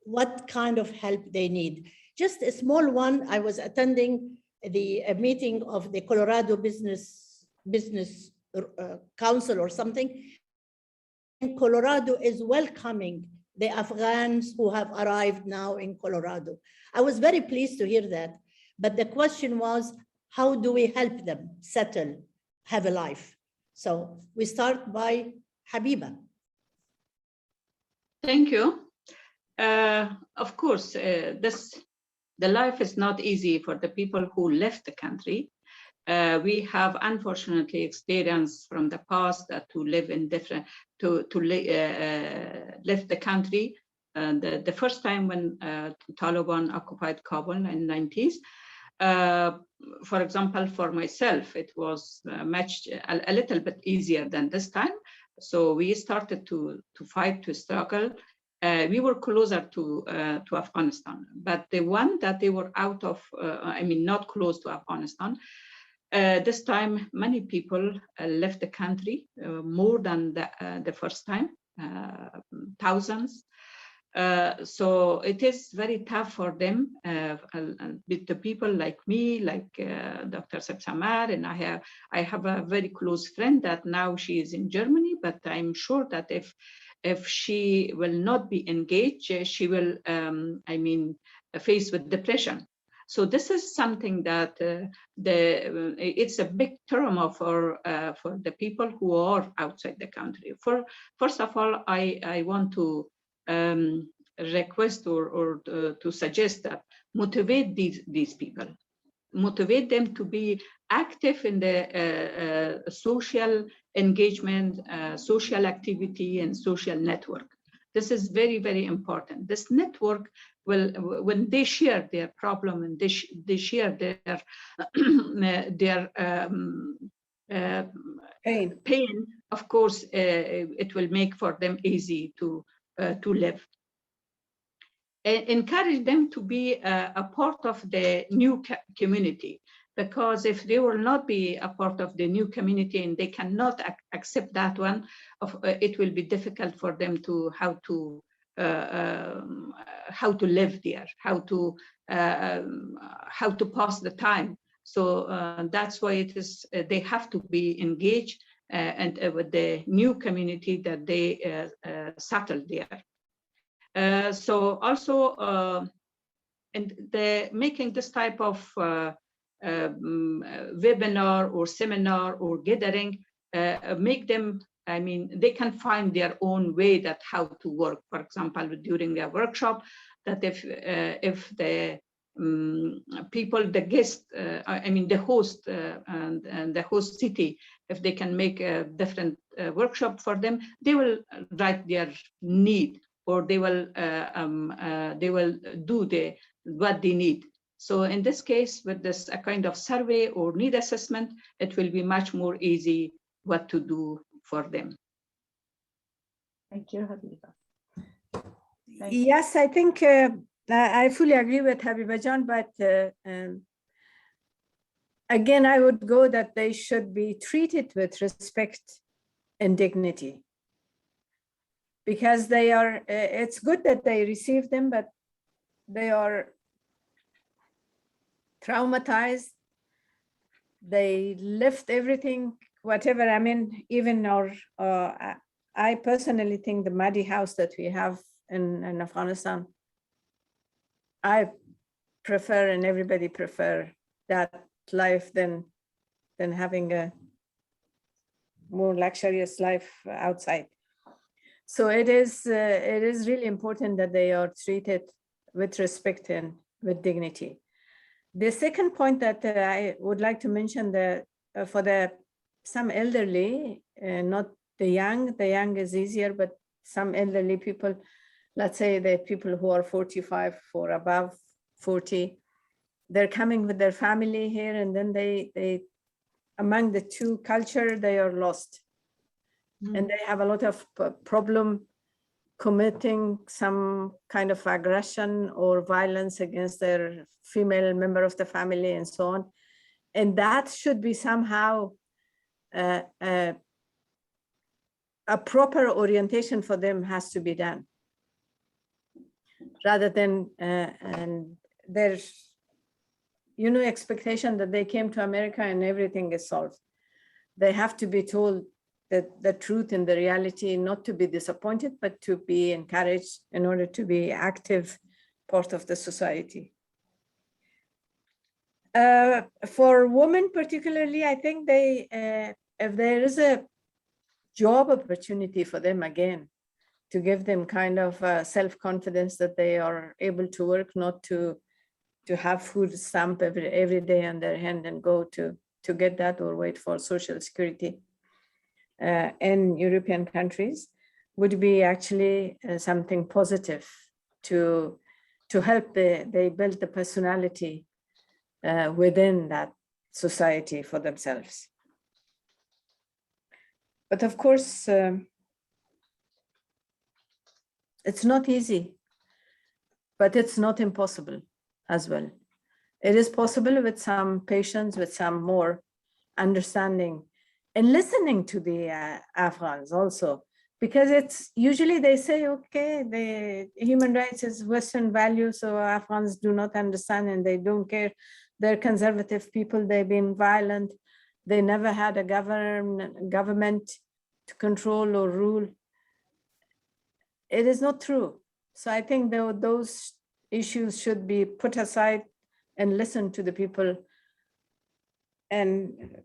what kind of help they need? Just a small one, I was attending a meeting of the Colorado Business Council or something. And Colorado is welcoming the Afghans who have arrived now in Colorado. I was very pleased to hear that. But the question was, how do we help them settle, have a life? So we start by Habiba. Thank you. Of course, the life is not easy for the people who left the country. We have unfortunately experienced from the past that to live in different, left the country. The first time when Taliban occupied Kabul in the 90s, for example, for myself, it was a little bit easier than this time. So we started to fight, to struggle. We were closer to Afghanistan, but the one that they were out of, I mean, not close to Afghanistan, this time many people left the country, more than the first time, thousands. So it is very tough for them, with the people like me, like Dr. Samar, and I have a very close friend that now she is in Germany, but I'm sure that if she will not be engaged, she will, I mean, face with depression. So this is something that it's a big trauma for the people who are outside the country. First of all, I want to request or to suggest that motivate these people, motivate them to be active in the social engagement, social activity, and social network. This is very, very important. This network will, when they share their problem and they share their pain, of course, it will make for them easy to live. Encourage them to be a part of the new community, because if they will not be a part of the new community and they cannot accept that one, it will be difficult for them to how to live there, how to pass the time. So that's why it is they have to be engaged and with the new community that they settle there. So also, and making this type of webinar or seminar or gathering, make them, I mean, they can find their own way that how to work. For example, during their workshop, that if the people, the guest, I mean the host and the host city, if they can make a different workshop for them, they will write their need, or they will do what they need. So in this case, with this a kind of survey or need assessment, it will be much more easy what to do for them. Thank you, Habiba. Yes, I think I fully agree with Habiba Jan, but again, I would go that they should be treated with respect and dignity, because they are, it's good that they receive them, but they are traumatized. They left everything, whatever. I mean, even our, I personally think the muddy house that we have in Afghanistan, I prefer, and everybody prefer that life than having a more luxurious life outside. So it is really important that they are treated with respect and with dignity. The second point that I would like to mention, that for some elderly, not the young is easier, but some elderly people, let's say the people who are 45 or above 40, they're coming with their family here, and then they among the two culture, they are lost. And they have a lot of problem committing some kind of aggression or violence against their female member of the family and so on. And that should be somehow a proper orientation for them has to be done, rather than, and there's, expectation that they came to America and everything is solved. They have to be told that the truth and the reality, not to be disappointed, but to be encouraged in order to be active part of the society. For women particularly, I think they, if there is a job opportunity for them again, to give them kind of self-confidence that they are able to work, not to have food stamp every day on their hand and go to get that or wait for social security in European countries, would be actually something positive to help they build the personality within that society for themselves. But of course, it's not easy, but it's not impossible as well. It is possible with some patience, with some more understanding and listening to the Afghans also, because it's usually they say, okay, the human rights is Western value, so Afghans do not understand and they don't care. They're conservative people, they've been violent. They never had a government to control or rule. It is not true. So I think those issues should be put aside and listen to the people and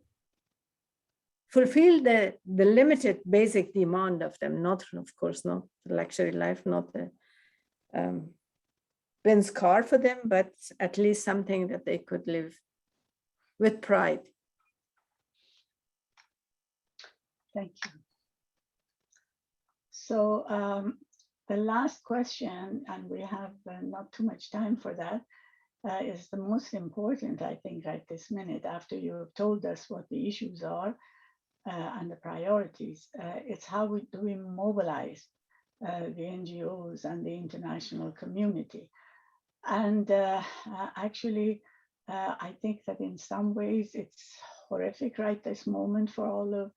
fulfill the limited basic demand of them, not, of course, not the luxury life, not the Benz car for them, but at least something that they could live with pride. Thank you. So the last question, and we have not too much time for that, is the most important, I think, right this minute, after you have told us what the issues are and the priorities. It's how do we mobilize the NGOs and the international community. And actually, I think that in some ways it's horrific right this moment for all of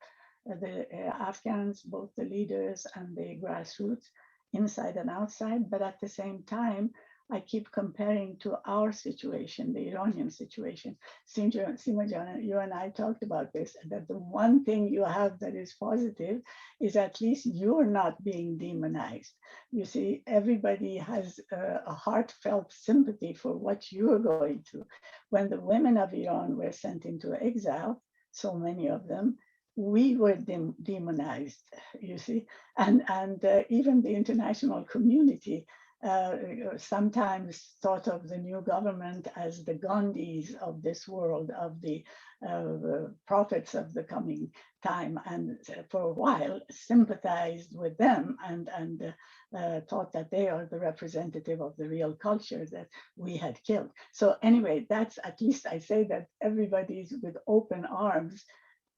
the Afghans, both the leaders and the grassroots, inside and outside. But at the same time, I keep comparing to our situation, the Iranian situation. Sima, you and I talked about this, that the one thing you have that is positive is at least you're not being demonized. You see, everybody has a heartfelt sympathy for what you're going through. When the women of Iran were sent into exile, so many of them, we were demonized, you see, and even the international community sometimes thought of the new government as the Gandhis of this world, of the prophets of the coming time, and for a while sympathized with them and thought that they are the representative of the real culture that we had killed. So anyway, that's, at least I say that everybody's with open arms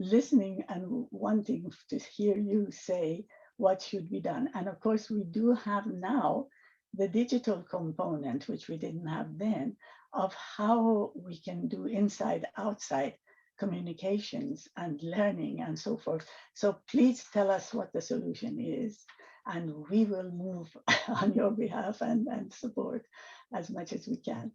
listening and wanting to hear you say what should be done. And of course, we do have now the digital component, which we didn't have then, of how we can do inside-outside communications and learning and so forth. So please tell us what the solution is, and we will move on your behalf and support as much as we can.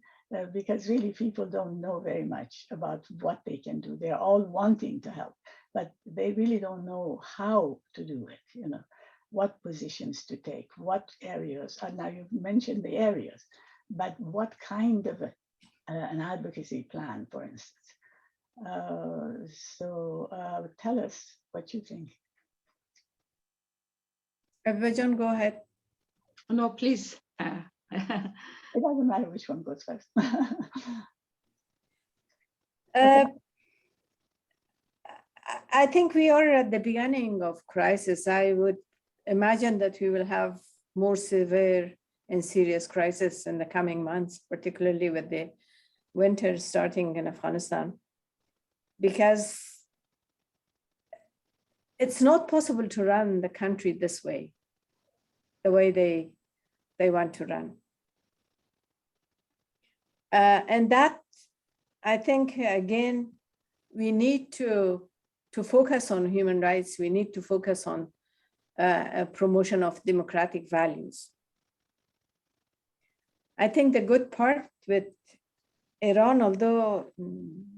Because really people don't know very much about what they can do. They're all wanting to help, but they really don't know how to do it, you know, what positions to take, what areas. And now you've mentioned the areas, but what kind of an advocacy plan, for instance. Tell us what you think. Vajan, go ahead. No, please. It doesn't matter which one goes first. I think we are at the beginning of crisis. I would imagine that we will have more severe and serious crisis in the coming months, particularly with the winter starting in Afghanistan, because it's not possible to run the country this way, the way they want to run. And that, I think, again, we need to focus on human rights. We need to focus on a promotion of democratic values. I think the good part with Iran, although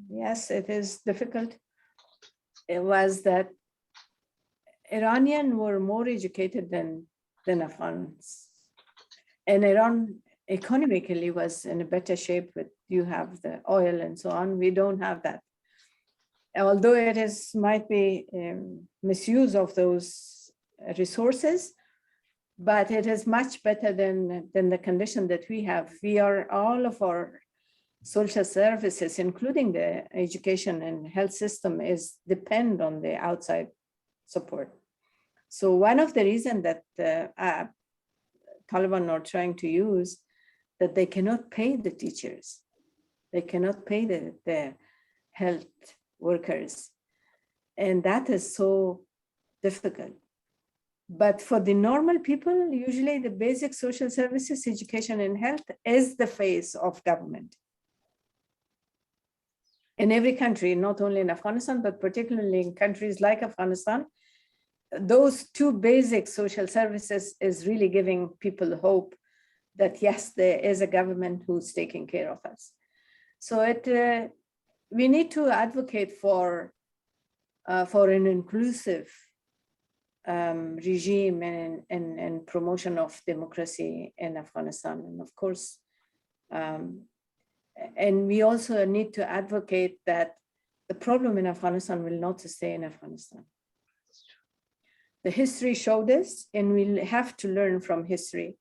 yes, it is difficult, it was that Iranians were more educated than Afghans. And Iran economically was in a better shape with, you have the oil and so on. We don't have that. Although it is might be misuse of those resources, but it is much better than the condition that we have. We are, all of our social services, including the education and health system, is depend on the outside support. So one of the reasons that Taliban are trying to use, that they cannot pay the teachers, they cannot pay the health workers, and that is so difficult. But for the normal people, usually the basic social services, education and health is the face of government. In every country, not only in Afghanistan, but particularly in countries like Afghanistan, those two basic social services is really giving people hope that yes, there is a government who's taking care of us. So we need to advocate for an inclusive regime and promotion of democracy in Afghanistan. And of course, and we also need to advocate that the problem in Afghanistan will not stay in Afghanistan. The history showed this, and we'll have to learn from history.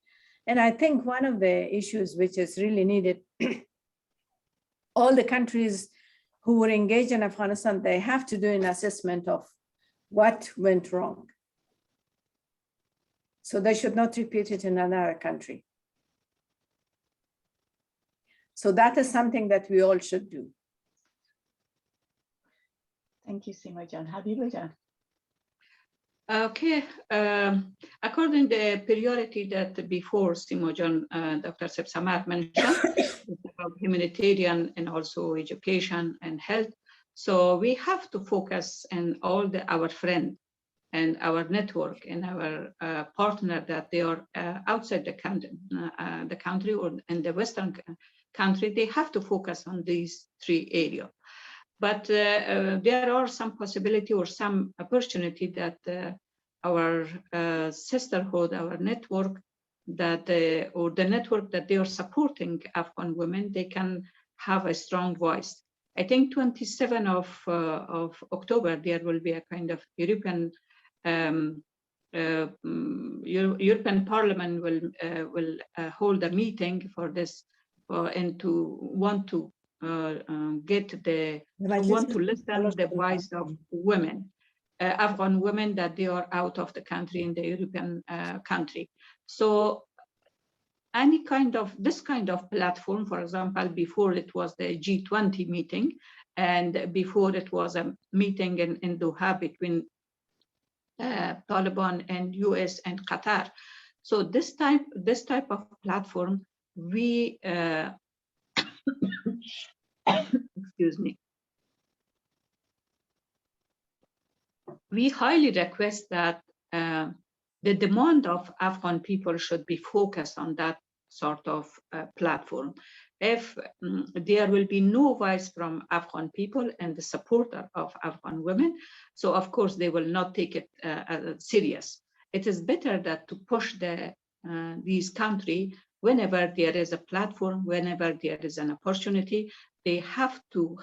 And I think one of the issues which is really needed, all the countries who were engaged in Afghanistan, they have to do an assessment of what went wrong. So they should not repeat it in another country. So that is something that we all should do. Thank you, Sima Jan. Habiba. Okay, according to the priority that before Simojan, Dr. Samar mentioned, about humanitarian and also education and health. So we have to focus on all our friends and our network and our partner that they are outside the country or in the Western country. They have to focus on these three areas. But there are some possibility or some opportunity that our sisterhood, our network, that or the network that they are supporting Afghan women, they can have a strong voice. I think 27th of October, there will be a kind of European European Parliament will hold a meeting for this, and to want to want to listen the voice of women, Afghan women, that they are out of the country in the European country. So this kind of platform, for example, before it was the G20 meeting, and before it was a meeting in Doha between Taliban and US and Qatar. So this type of platform, we excuse me, we highly request that the demand of Afghan people should be focused on that sort of platform. If there will be no voice from Afghan people and the supporter of Afghan women, so of course they will not take it serious. It is better that to push these countries whenever there is a platform, whenever there is an opportunity, they have to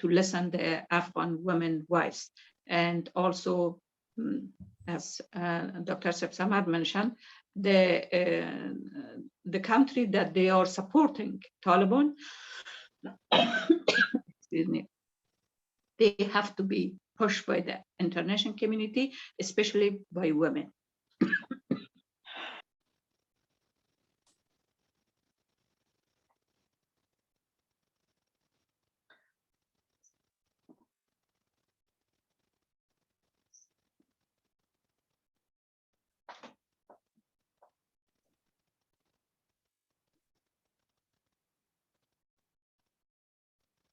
listen the Afghan women voice. And also, as Dr. Samar mentioned, the country that they are supporting, Taliban, excuse me, they have to be pushed by the international community, especially by women.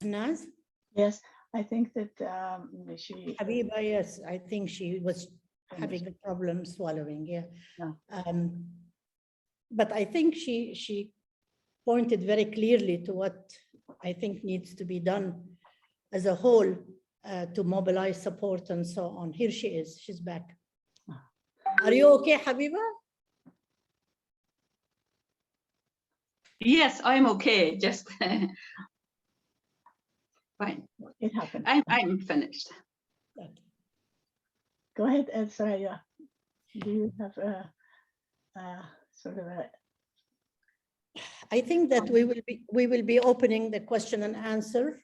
Mahnaz? Yes, I think that she. Habiba, yes, I think she was having a problem swallowing, yeah. No. But I think she pointed very clearly to what I think needs to be done as a whole to mobilize support and so on. Here she is, she's back. Are you okay, Habiba? Yes, I'm okay, just fine. It happened. I'm finished. Okay. Go ahead, Thoraya. Do you have a sort of a? I think that we will be opening the question and answer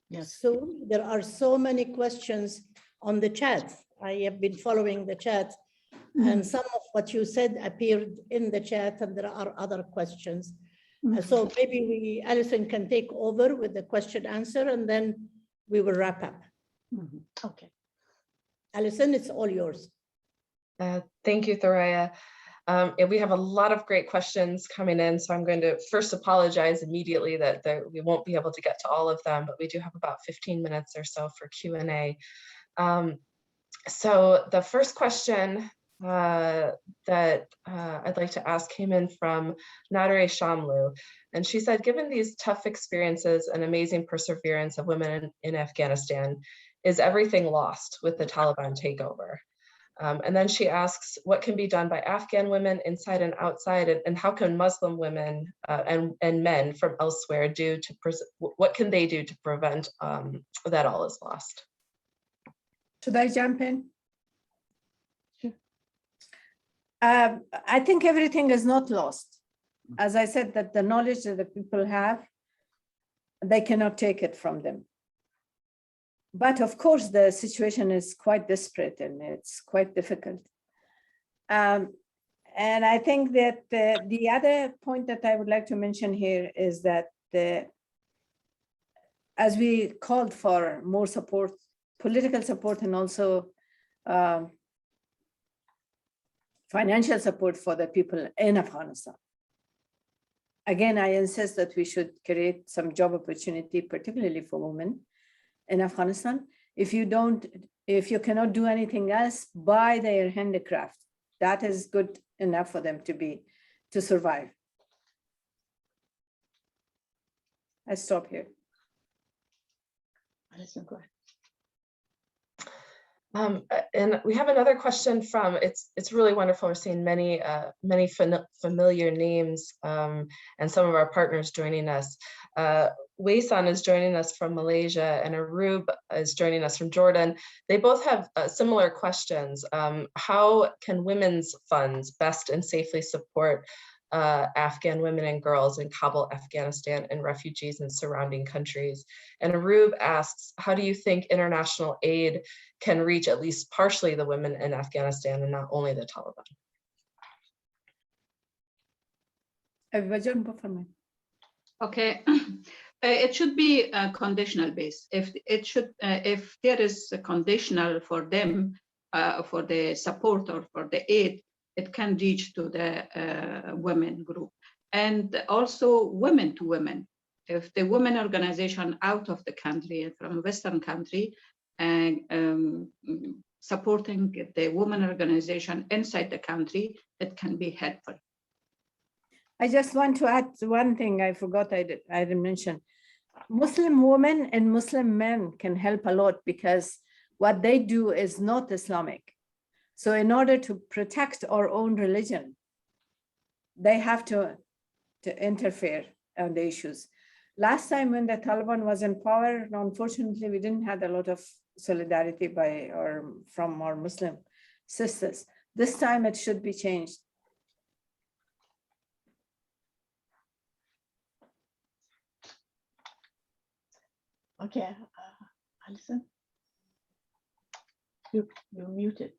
Yes. soon. There are so many questions on the chat. I have been following the chat, and some of what you said appeared in the chat, and there are other questions. So maybe Alison can take over with the question answer, and then we will wrap up. Okay. Alison, it's all yours. Thank you, Thoraya. And we have a lot of great questions coming in, so I'm going to first apologize immediately that we won't be able to get to all of them, but we do have about 15 minutes or so for Q&A. So the first question that I'd like to ask came in from Nadare Shamlu, and she said, given these tough experiences and amazing perseverance of women in Afghanistan, is everything lost with the Taliban takeover? And then she asks, what can be done by Afghan women inside and outside, and how can Muslim women and men from elsewhere what can they do to prevent that all is lost? Should I jump in? Sure. I think everything is not lost. As I said, that the knowledge that the people have, they cannot take it from them. But of course, the situation is quite desperate and it's quite difficult. And I think that the other point that I would like to mention here is that as we called for more support, political support, and also financial support for the people in Afghanistan. Again, I insist that we should create some job opportunity, particularly for women in Afghanistan. If you cannot do anything else, buy their handicraft. That is good enough for them to survive. I stop here. Go ahead. And we have another question from, it's really wonderful. We're seeing many familiar names and some of our partners joining us. Waysan is joining us from Malaysia, and Arub is joining us from Jordan. They both have similar questions. How can women's funds best and safely support Afghan women and girls in Kabul, Afghanistan, and refugees in surrounding countries? And Arub asks, how do you think international aid can reach at least partially the women in Afghanistan and not only the Taliban? Okay, it should be a conditional base. If there is a conditional for them, for the support or for the aid, it can reach to the women group, and also women to women. If the women organization out of the country, from a Western country, and supporting the women organization inside the country, it can be helpful. I just want to add one thing I forgot I didn't mention. Muslim women and Muslim men can help a lot because what they do is not Islamic. So in order to protect our own religion, they have to interfere on the issues. Last time when the Taliban was in power, unfortunately, we didn't have a lot of solidarity from our Muslim sisters. This time it should be changed. Okay, Alison, you're muted.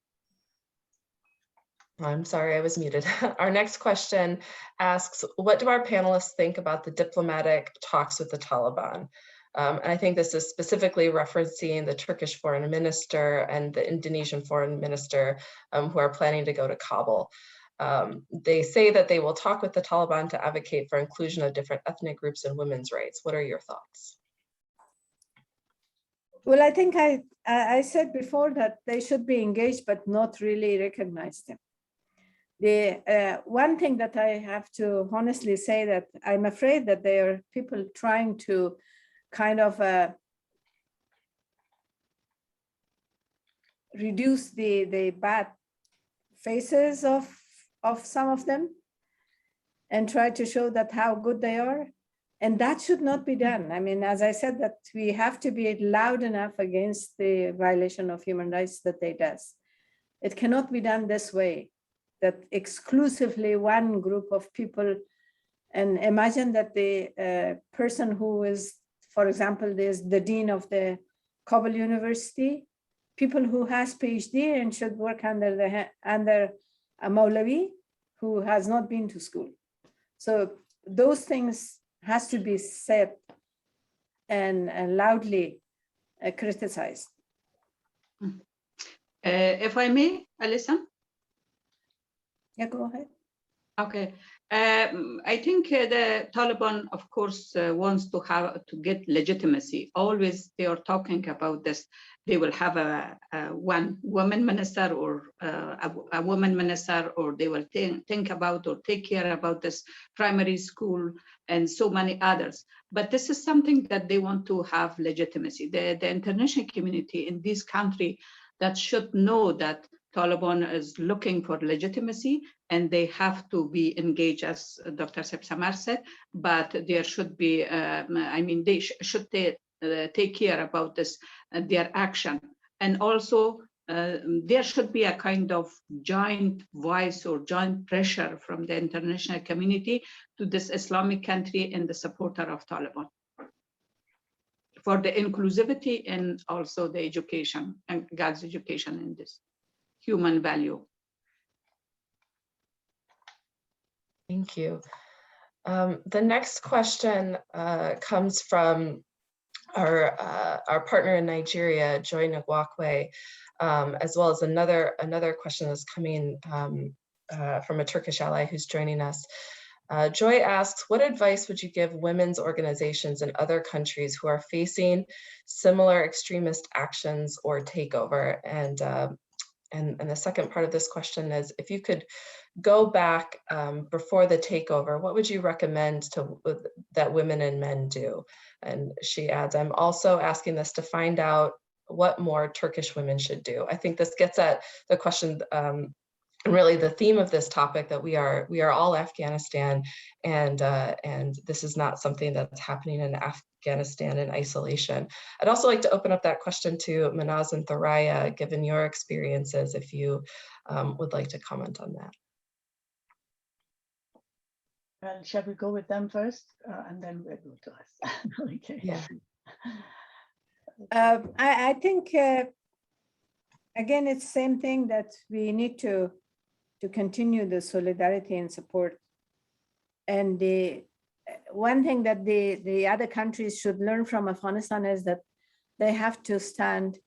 I'm sorry, I was muted. Our next question asks, what do our panelists think about the diplomatic talks with the Taliban? And I think this is specifically referencing the Turkish foreign minister and the Indonesian foreign minister who are planning to go to Kabul. They say that they will talk with the Taliban to advocate for inclusion of different ethnic groups and women's rights. What are your thoughts? Well, I think I said before that they should be engaged, but not really recognize them. The one thing that I have to honestly say that I'm afraid that there are people trying to kind of reduce the bad faces of some of them and try to show that how good they are. And that should not be done. I mean, as I said, that we have to be loud enough against the violation of human rights that they does. It cannot be done this way, that exclusively one group of people, and imagine that the person who is, for example, there's the dean of the Kabul University, people who has PhD and should work under a Maulavi who has not been to school. So those things has to be said and loudly criticized. If I may, Alison? Yeah, go ahead. Okay. I think the Taliban, of course, wants to get legitimacy. Always they are talking about this. They will have one woman minister or a woman minister, or they will think about or take care about this primary school and so many others. But this is something that they want to have legitimacy. The international community in this country that should know that Taliban is looking for legitimacy, and they have to be engaged, as Dr. Samar said, but there should be, they should take care about this, their action. And also, there should be a kind of joint voice or joint pressure from the international community to this Islamic country and the supporter of Taliban for the inclusivity and also the education and God's education in this human value. Thank you. The next question comes from our partner in Nigeria, Joy Nagwakwe, as well as another question that's coming from a Turkish ally who's joining us. Joy asks, what advice would you give women's organizations in other countries who are facing similar extremist actions or takeover? And the second part of this question is, if you could go back before the takeover, what would you recommend that women and men do? And she adds, I'm also asking this to find out what more Turkish women should do. I think this gets at the question really the theme of this topic, that we are all Afghanistan, and this is not something that's happening in Afghanistan in isolation. I'd also like to open up that question to Mahnaz and Thoraya, given your experiences, if you would like to comment on that. Well, shall we go with them first, and then we'll go to us? Okay. Yeah. I think, again, it's the same thing, that we need to continue the solidarity and support. And the one thing that the other countries should learn from Afghanistan is that they have to stand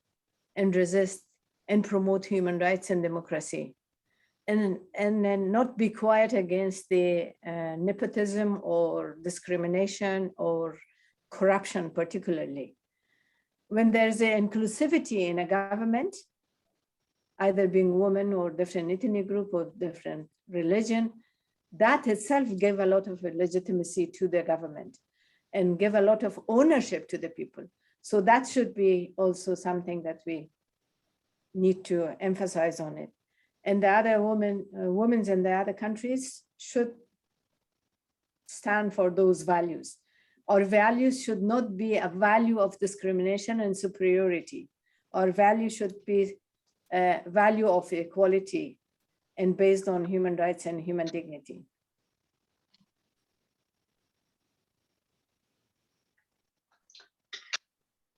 and resist and promote human rights and democracy, and then not be quiet against the nepotism or discrimination or corruption, particularly. When there's an inclusivity in a government, either being woman or different ethnic group or different religion, that itself gave a lot of legitimacy to the government and give a lot of ownership to the people. So that should be also something that we need to emphasize on it. And the other women in the other countries should stand for those values. Our values should not be a value of discrimination and superiority. Our value should be a value of equality and based on human rights and human dignity.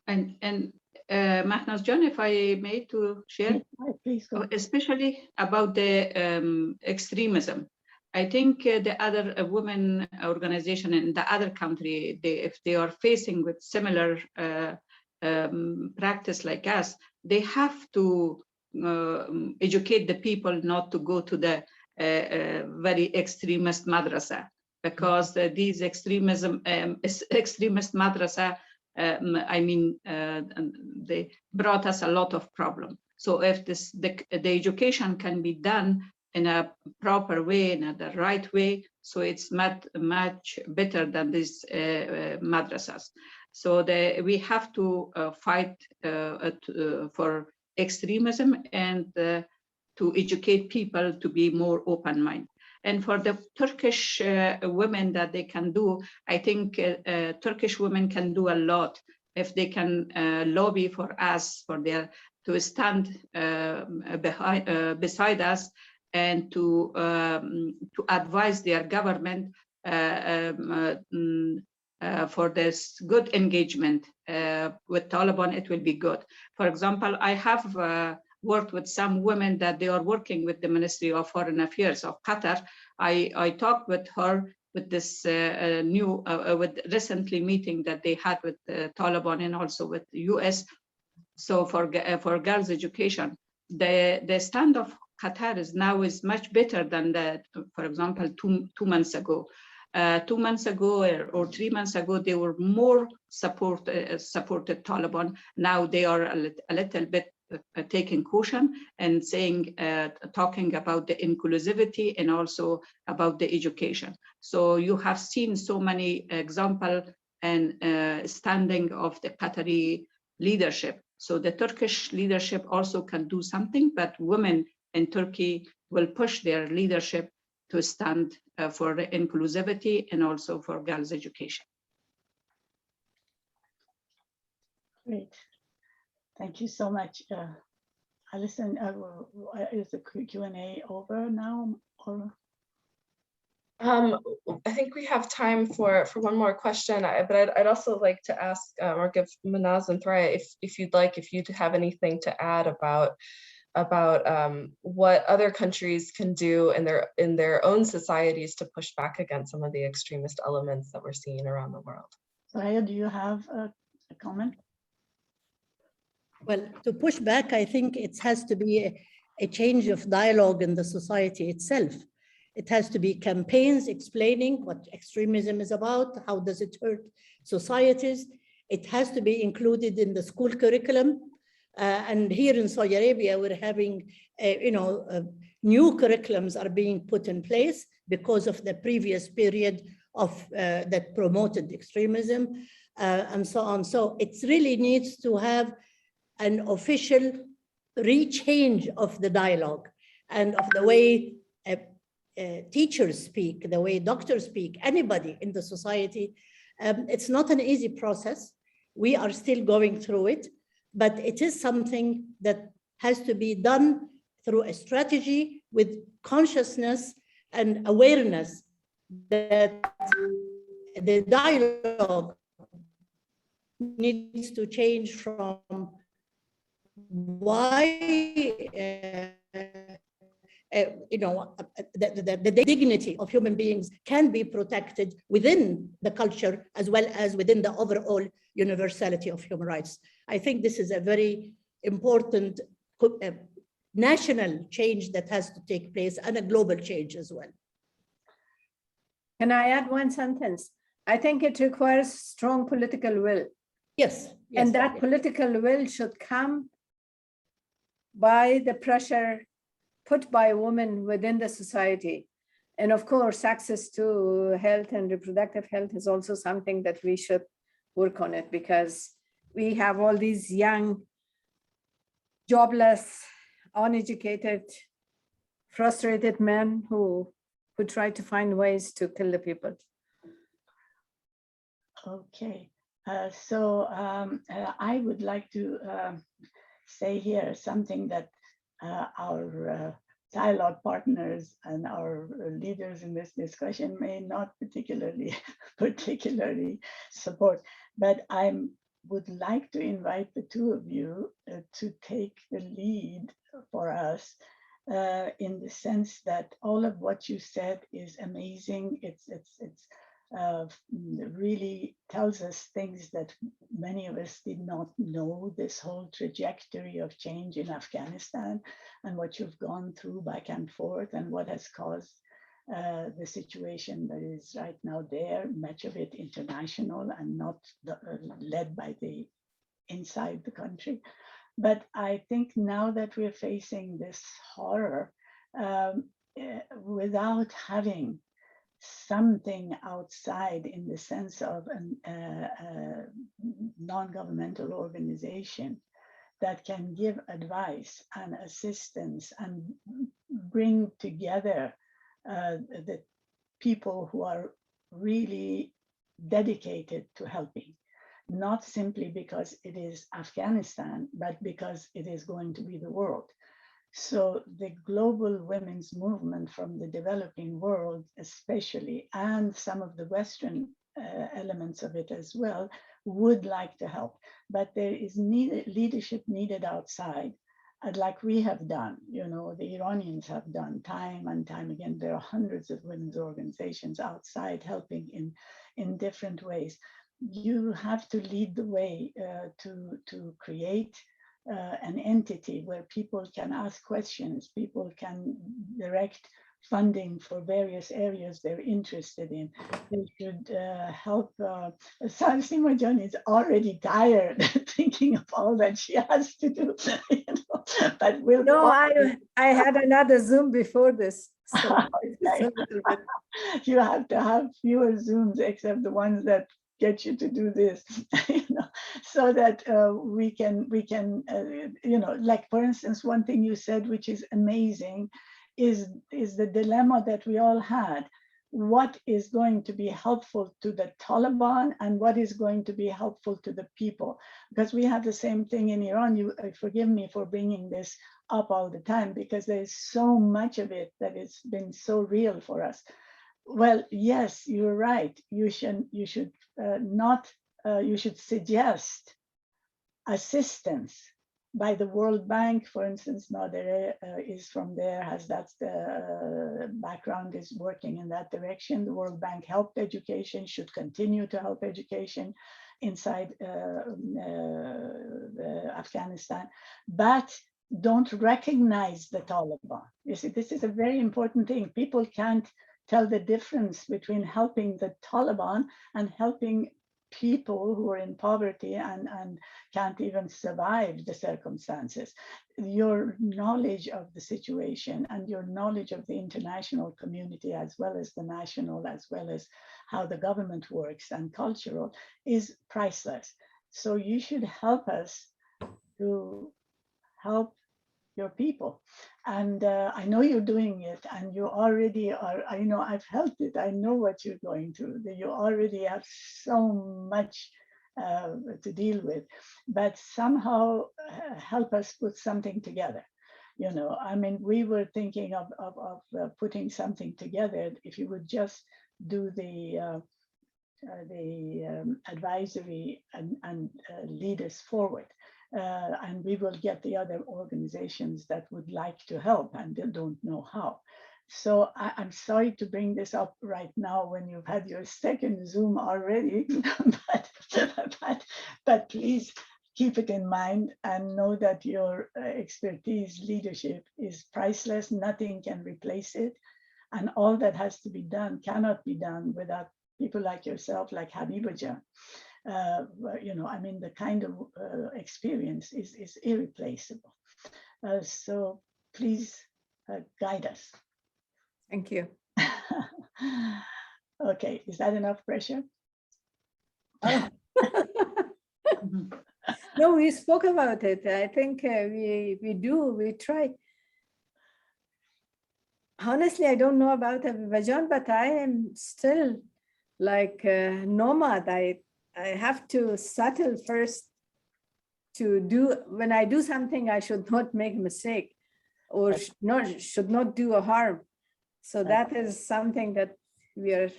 And Mahnaz John, if I may to share, Please go. Especially about the extremism. I think the other women organization in the other country, if they are facing with similar practice like us, they have to educate the people not to go to the very extremist madrasa, because these extremist madrasa, they brought us a lot of problem. So if the education can be done in a proper way, in the right way, so it's much better than these madrasas. So we have to fight for extremism and to educate people to be more open-minded. And for the Turkish women that they can do, I think Turkish women can do a lot if they can lobby for us, to stand beside us and to advise their government for this good engagement with Taliban. It will be good. For example, I have worked with some women that they are working with the Ministry of Foreign Affairs of Qatar. I talked with her with this with recently meeting that they had with the Taliban and also with the US. So for girls' education, the stand of Qatar is much better than that. For example, two months ago. 2 months ago or 3 months ago, they were more supported Taliban. Now they are a little bit taking caution and saying, talking about the inclusivity and also about the education. So you have seen so many examples and standing of the Qatari leadership. So the Turkish leadership also can do something, but women in Turkey will push their leadership to stand for the inclusivity and also for girls' education. Great. Thank you so much. Alison, is the Q&A over now? Or? I think we have time for one more question, but I'd also like to ask or give Mahnaz and Thoraya, if you'd have anything to add about what other countries can do in their own societies to push back against some of the extremist elements that we're seeing around the world. Thoraya, do you have a comment? Well, to push back, I think it has to be a change of dialogue in the society itself. It has to be campaigns explaining what extremism is about, how does it hurt societies. It has to be included in the school curriculum. And here in Saudi Arabia, we're having, new curriculums are being put in place because of the previous period of that promoted extremism and so on. So it really needs to have an official rechange of the dialogue. and of the way teachers speak, the way doctors speak, anybody in the society. It's not an easy process. We are still going through it, but it is something that has to be done through a strategy with consciousness and awareness that the dialogue needs to change from why the dignity of human beings can be protected within the culture as well as within the overall universality of human rights. I think this is a very important national change that has to take place, and a global change as well. Can I add one sentence? I think it requires strong political will. Yes. And that political will should come by the pressure put by women within the society. And of course, access to health and reproductive health is also something that we should work on it, because we have all these young, jobless, uneducated, frustrated men who try to find ways to kill the people. Okay, so I would like to say here something that our dialogue partners and our leaders in this discussion may not particularly support, but I would like to invite the two of you to take the lead for us in the sense that all of what you said is amazing. It's really tells us things that many of us did not know, this whole trajectory of change in Afghanistan and what you've gone through back and forth and what has caused the situation that is right now there, much of it international and not led by the inside the country. But I think now that we're facing this horror, without having something outside in the sense of a non-governmental organization that can give advice and assistance and bring together the people who are really dedicated to helping, not simply because it is Afghanistan, but because it is going to be the world. So the global women's movement from the developing world, especially, and some of the Western elements of it as well, would like to help. But there is leadership needed outside, and like we have done, you know, the Iranians have done time and time again. There are hundreds of women's organizations outside helping in different ways. You have to lead the way to create an entity where people can ask questions, people can direct funding for various areas they're interested in. They should help. Sima John is already tired thinking of all that she has to do. You know? But we'll No, I had another Zoom before this. So okay. You have to have fewer Zooms except the ones that get you to do this, you know, so that we can, you know, like for instance, one thing you said, which is amazing, is the dilemma that we all had. What is going to be helpful to the Taliban and what is going to be helpful to the people? Because we have the same thing in Iran. You forgive me for bringing this up all the time, because there's so much of it that has been so real for us. Well, yes, you're right. You should suggest assistance by the World Bank, for instance. Nader is from there, that's the background, is working in that direction. The World Bank helped education, should continue to help education inside Afghanistan, but don't recognize the Taliban. You see, this is a very important thing. People can't tell the difference between helping the Taliban and helping people who are in poverty and can't even survive the circumstances. Your knowledge of the situation and your knowledge of the international community, as well as the national, as well as how the government works and cultural, is priceless. So you should help us to help your people. And I know you're doing it, and you already are. I know I've helped it. I know what you're going through. That you already have so much to deal with, but somehow help us put something together. You know, I mean, we were thinking of putting something together. If you would just do the advisory and lead us forward. And we will get the other organizations that would like to help and they don't know how. So I'm sorry to bring this up right now when you've had your second Zoom already, but please keep it in mind and know that your expertise, leadership is priceless. Nothing can replace it. And all that has to be done cannot be done without people like yourself, like Habiba Jan. You know, I mean, the kind of experience is irreplaceable. So please guide us. Thank you. Okay, is that enough pressure? Oh. No, we spoke about it. I think we try. Honestly, I don't know about Azerbaijan, but I am still like a nomad. I have to settle first to do, when I do something, I should not make a mistake or should not do a harm. So that is something that we are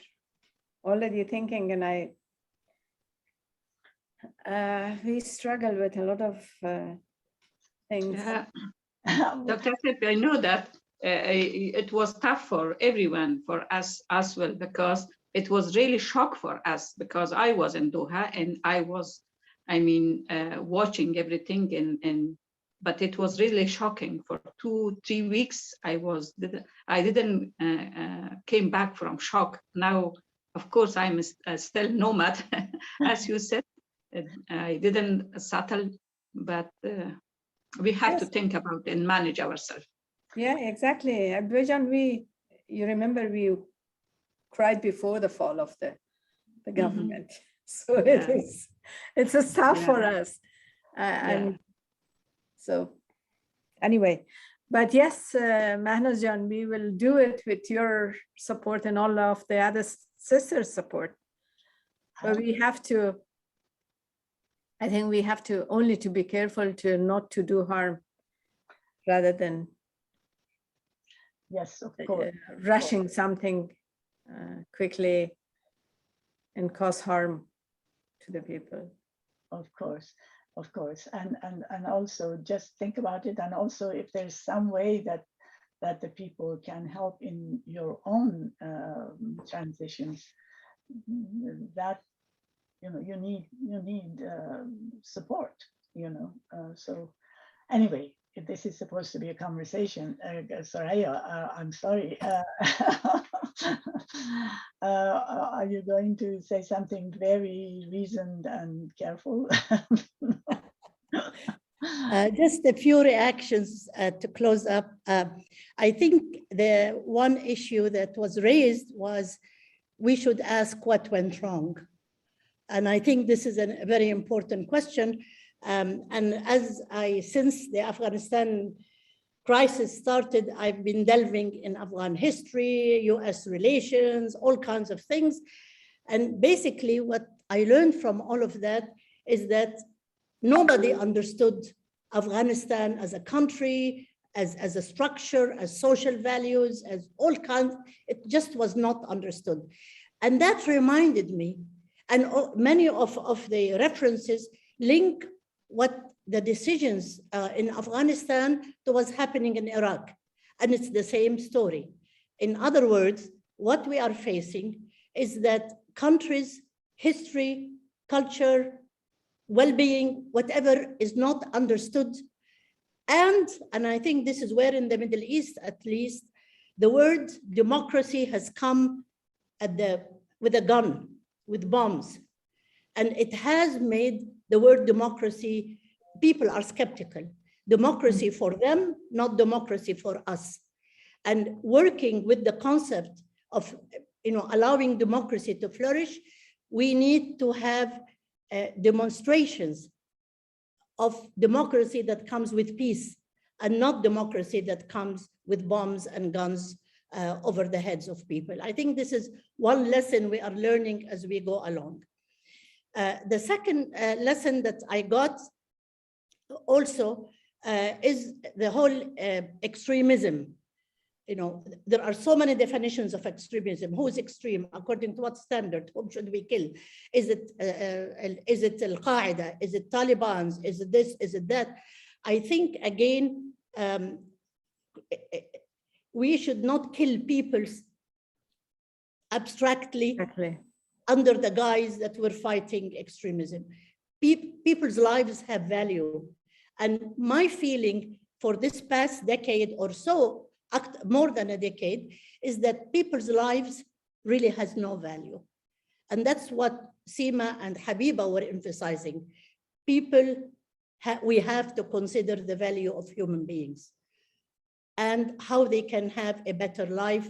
already thinking, and we struggle with a lot of things. Yeah. Dr. Afif, I know that it was tough for everyone, for us as well, because it was really shock for us, because I was in Doha and I was, watching everything, but it was really shocking. For 2-3 weeks, I didn't came back from shock. Now, of course, I'm still nomad, as you said. I didn't settle, but we have to think about and manage ourselves. Yeah, exactly. Azerbaijan, you remember we cried before the fall of the government. So it's a tough for us. And so anyway, but yes, Mahnaz Jan, we will do it with your support and all of the other sisters' support. But we have to, I think we have to only to be careful to not to do harm rather than yes, of course. Rushing something quickly and cause harm to the people. Of course, and also just think about it, and also if there's some way that the people can help in your own transitions, that you need support. So anyway, if this is supposed to be a conversation, Thoraya, I'm sorry. Are you going to say something very reasoned and careful? Just a few reactions to close up. I think the one issue that was raised was we should ask what went wrong. And I think this is a very important question. And since the Afghanistan crisis started, I've been delving in Afghan history, US relations, all kinds of things. And basically what I learned from all of that is that nobody understood Afghanistan as a country, as a structure, as social values, as all kinds. It just was not understood. And that reminded me, and many of the references link what the decisions in Afghanistan to what's happening in Iraq. And it's the same story. In other words, what we are facing is that countries, history, culture, well-being, whatever is not understood. And I think this is where in the Middle East, at least, the word democracy has come with a gun, with bombs. And it has made the word democracy, people are skeptical. Democracy for them, not democracy for us. And working with the concept of allowing democracy to flourish, we need to have demonstrations of democracy that comes with peace, and not democracy that comes with bombs and guns over the heads of people. I think this is one lesson we are learning as we go along. The second lesson that I got also is the whole extremism. You know, there are so many definitions of extremism. Who is extreme? According to what standard? Whom should we kill? Is it Al-Qaeda? Is it Taliban? Is it this? Is it that? I think, again, we should not kill people abstractly Exactly. under the guise that we're fighting extremism. People's lives have value. And my feeling for this past decade or so, more than a decade, is that people's lives really has no value. And that's what Sima and Habiba were emphasizing. We have to consider the value of human beings and how they can have a better life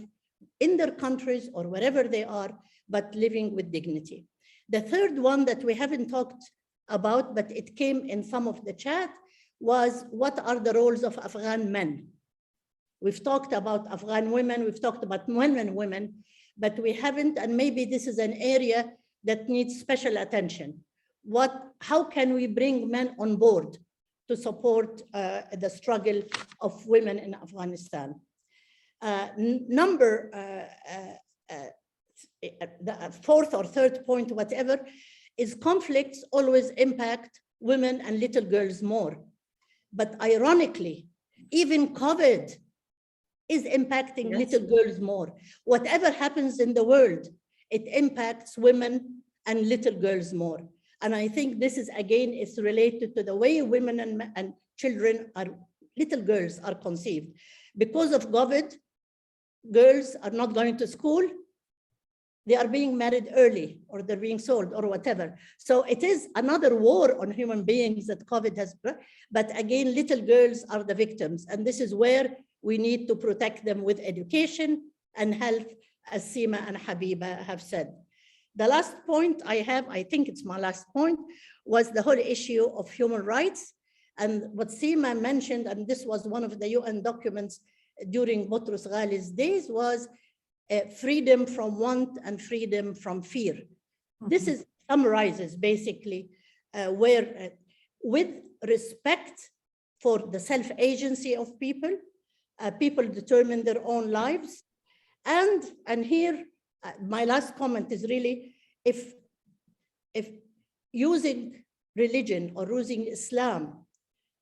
in their countries or wherever they are, but living with dignity. The third one that we haven't talked about, but it came in some of the chat, was what are the roles of Afghan men? We've talked about Afghan women, we've talked about men and women, but we haven't, and maybe this is an area that needs special attention. How can we bring men on board to support the struggle of women in Afghanistan? The fourth or third point, whatever, is conflicts always impact women and little girls more. But ironically, even COVID is impacting little girls more. Whatever happens in the world, it impacts women and little girls more. And I think this is, again, it's related to the way women and children little girls are conceived. Because of COVID, girls are not going to school. They are being married early, or they're being sold, or whatever. So it is another war on human beings that COVID has brought. But again, little girls are the victims. And this is where we need to protect them with education and health, as Sima and Habiba have said. The last point I have, I think it's my last point, was the whole issue of human rights. And what Sima mentioned, and this was one of the UN documents during Boutros Ghali's days, was freedom from want and freedom from fear. Mm-hmm. This summarizes basically where with respect for the self-agency of people, people determine their own lives. And here, my last comment is really, if using religion or using Islam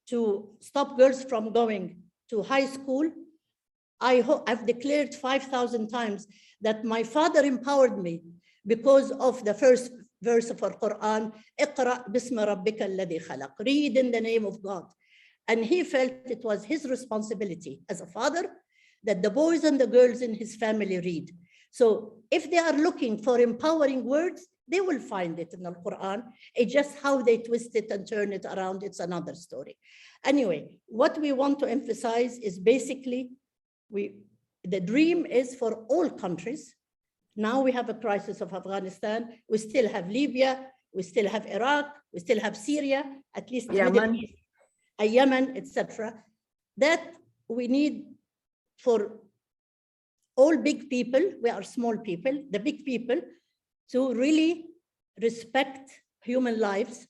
to stop girls from going to high school, I've declared 5,000 times that my father empowered me because of the first verse of our Quran, "Iqra bismi rabbika alladhi khalaq," read in the name of God. And he felt it was his responsibility as a father that the boys and the girls in his family read. So if they are looking for empowering words, they will find it in the Quran. It's just how they twist it and turn it around, it's another story. Anyway, what we want to emphasize is basically, the dream is for all countries. Now we have a crisis of Afghanistan. We still have Libya. We still have Iraq. We still have Syria, at least Middle East, Yemen, etc. That we need for all big people. We are small people, the big people, to really respect human lives,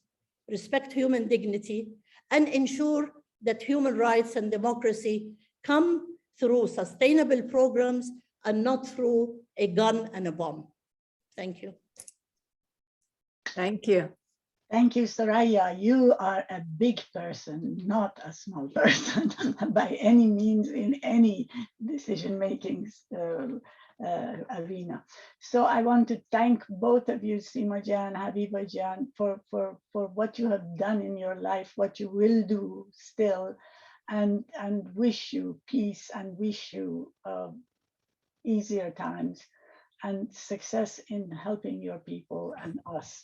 respect human dignity, and ensure that human rights and democracy come through sustainable programs and not through a gun and a bomb. Thank you. Thank you. Thank you, Thoraya. You are a big person, not a small person by any means in any decision-making arena. So I want to thank both of you, Sima Jan, Habiba Jan, for what you have done in your life, what you will do still, and wish you peace and wish you easier times and success in helping your people and us.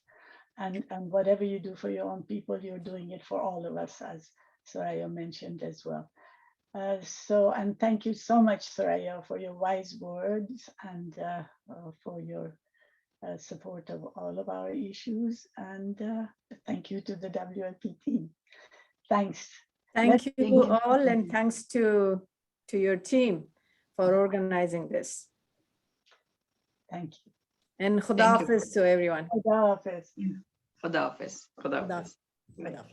And whatever you do for your own people, you're doing it for all of us, as Thoraya mentioned as well. And thank you so much, Thoraya, for your wise words and for your support of all of our issues. And thank you to the WLP team. Thanks. Thank Let's you begin. all, and thanks to your team for organizing this. Thank you. And Khuda Thank you. Hafiz to everyone. Khuda Hafiz. Khuda Hafiz. Khuda Hafiz. Khuda.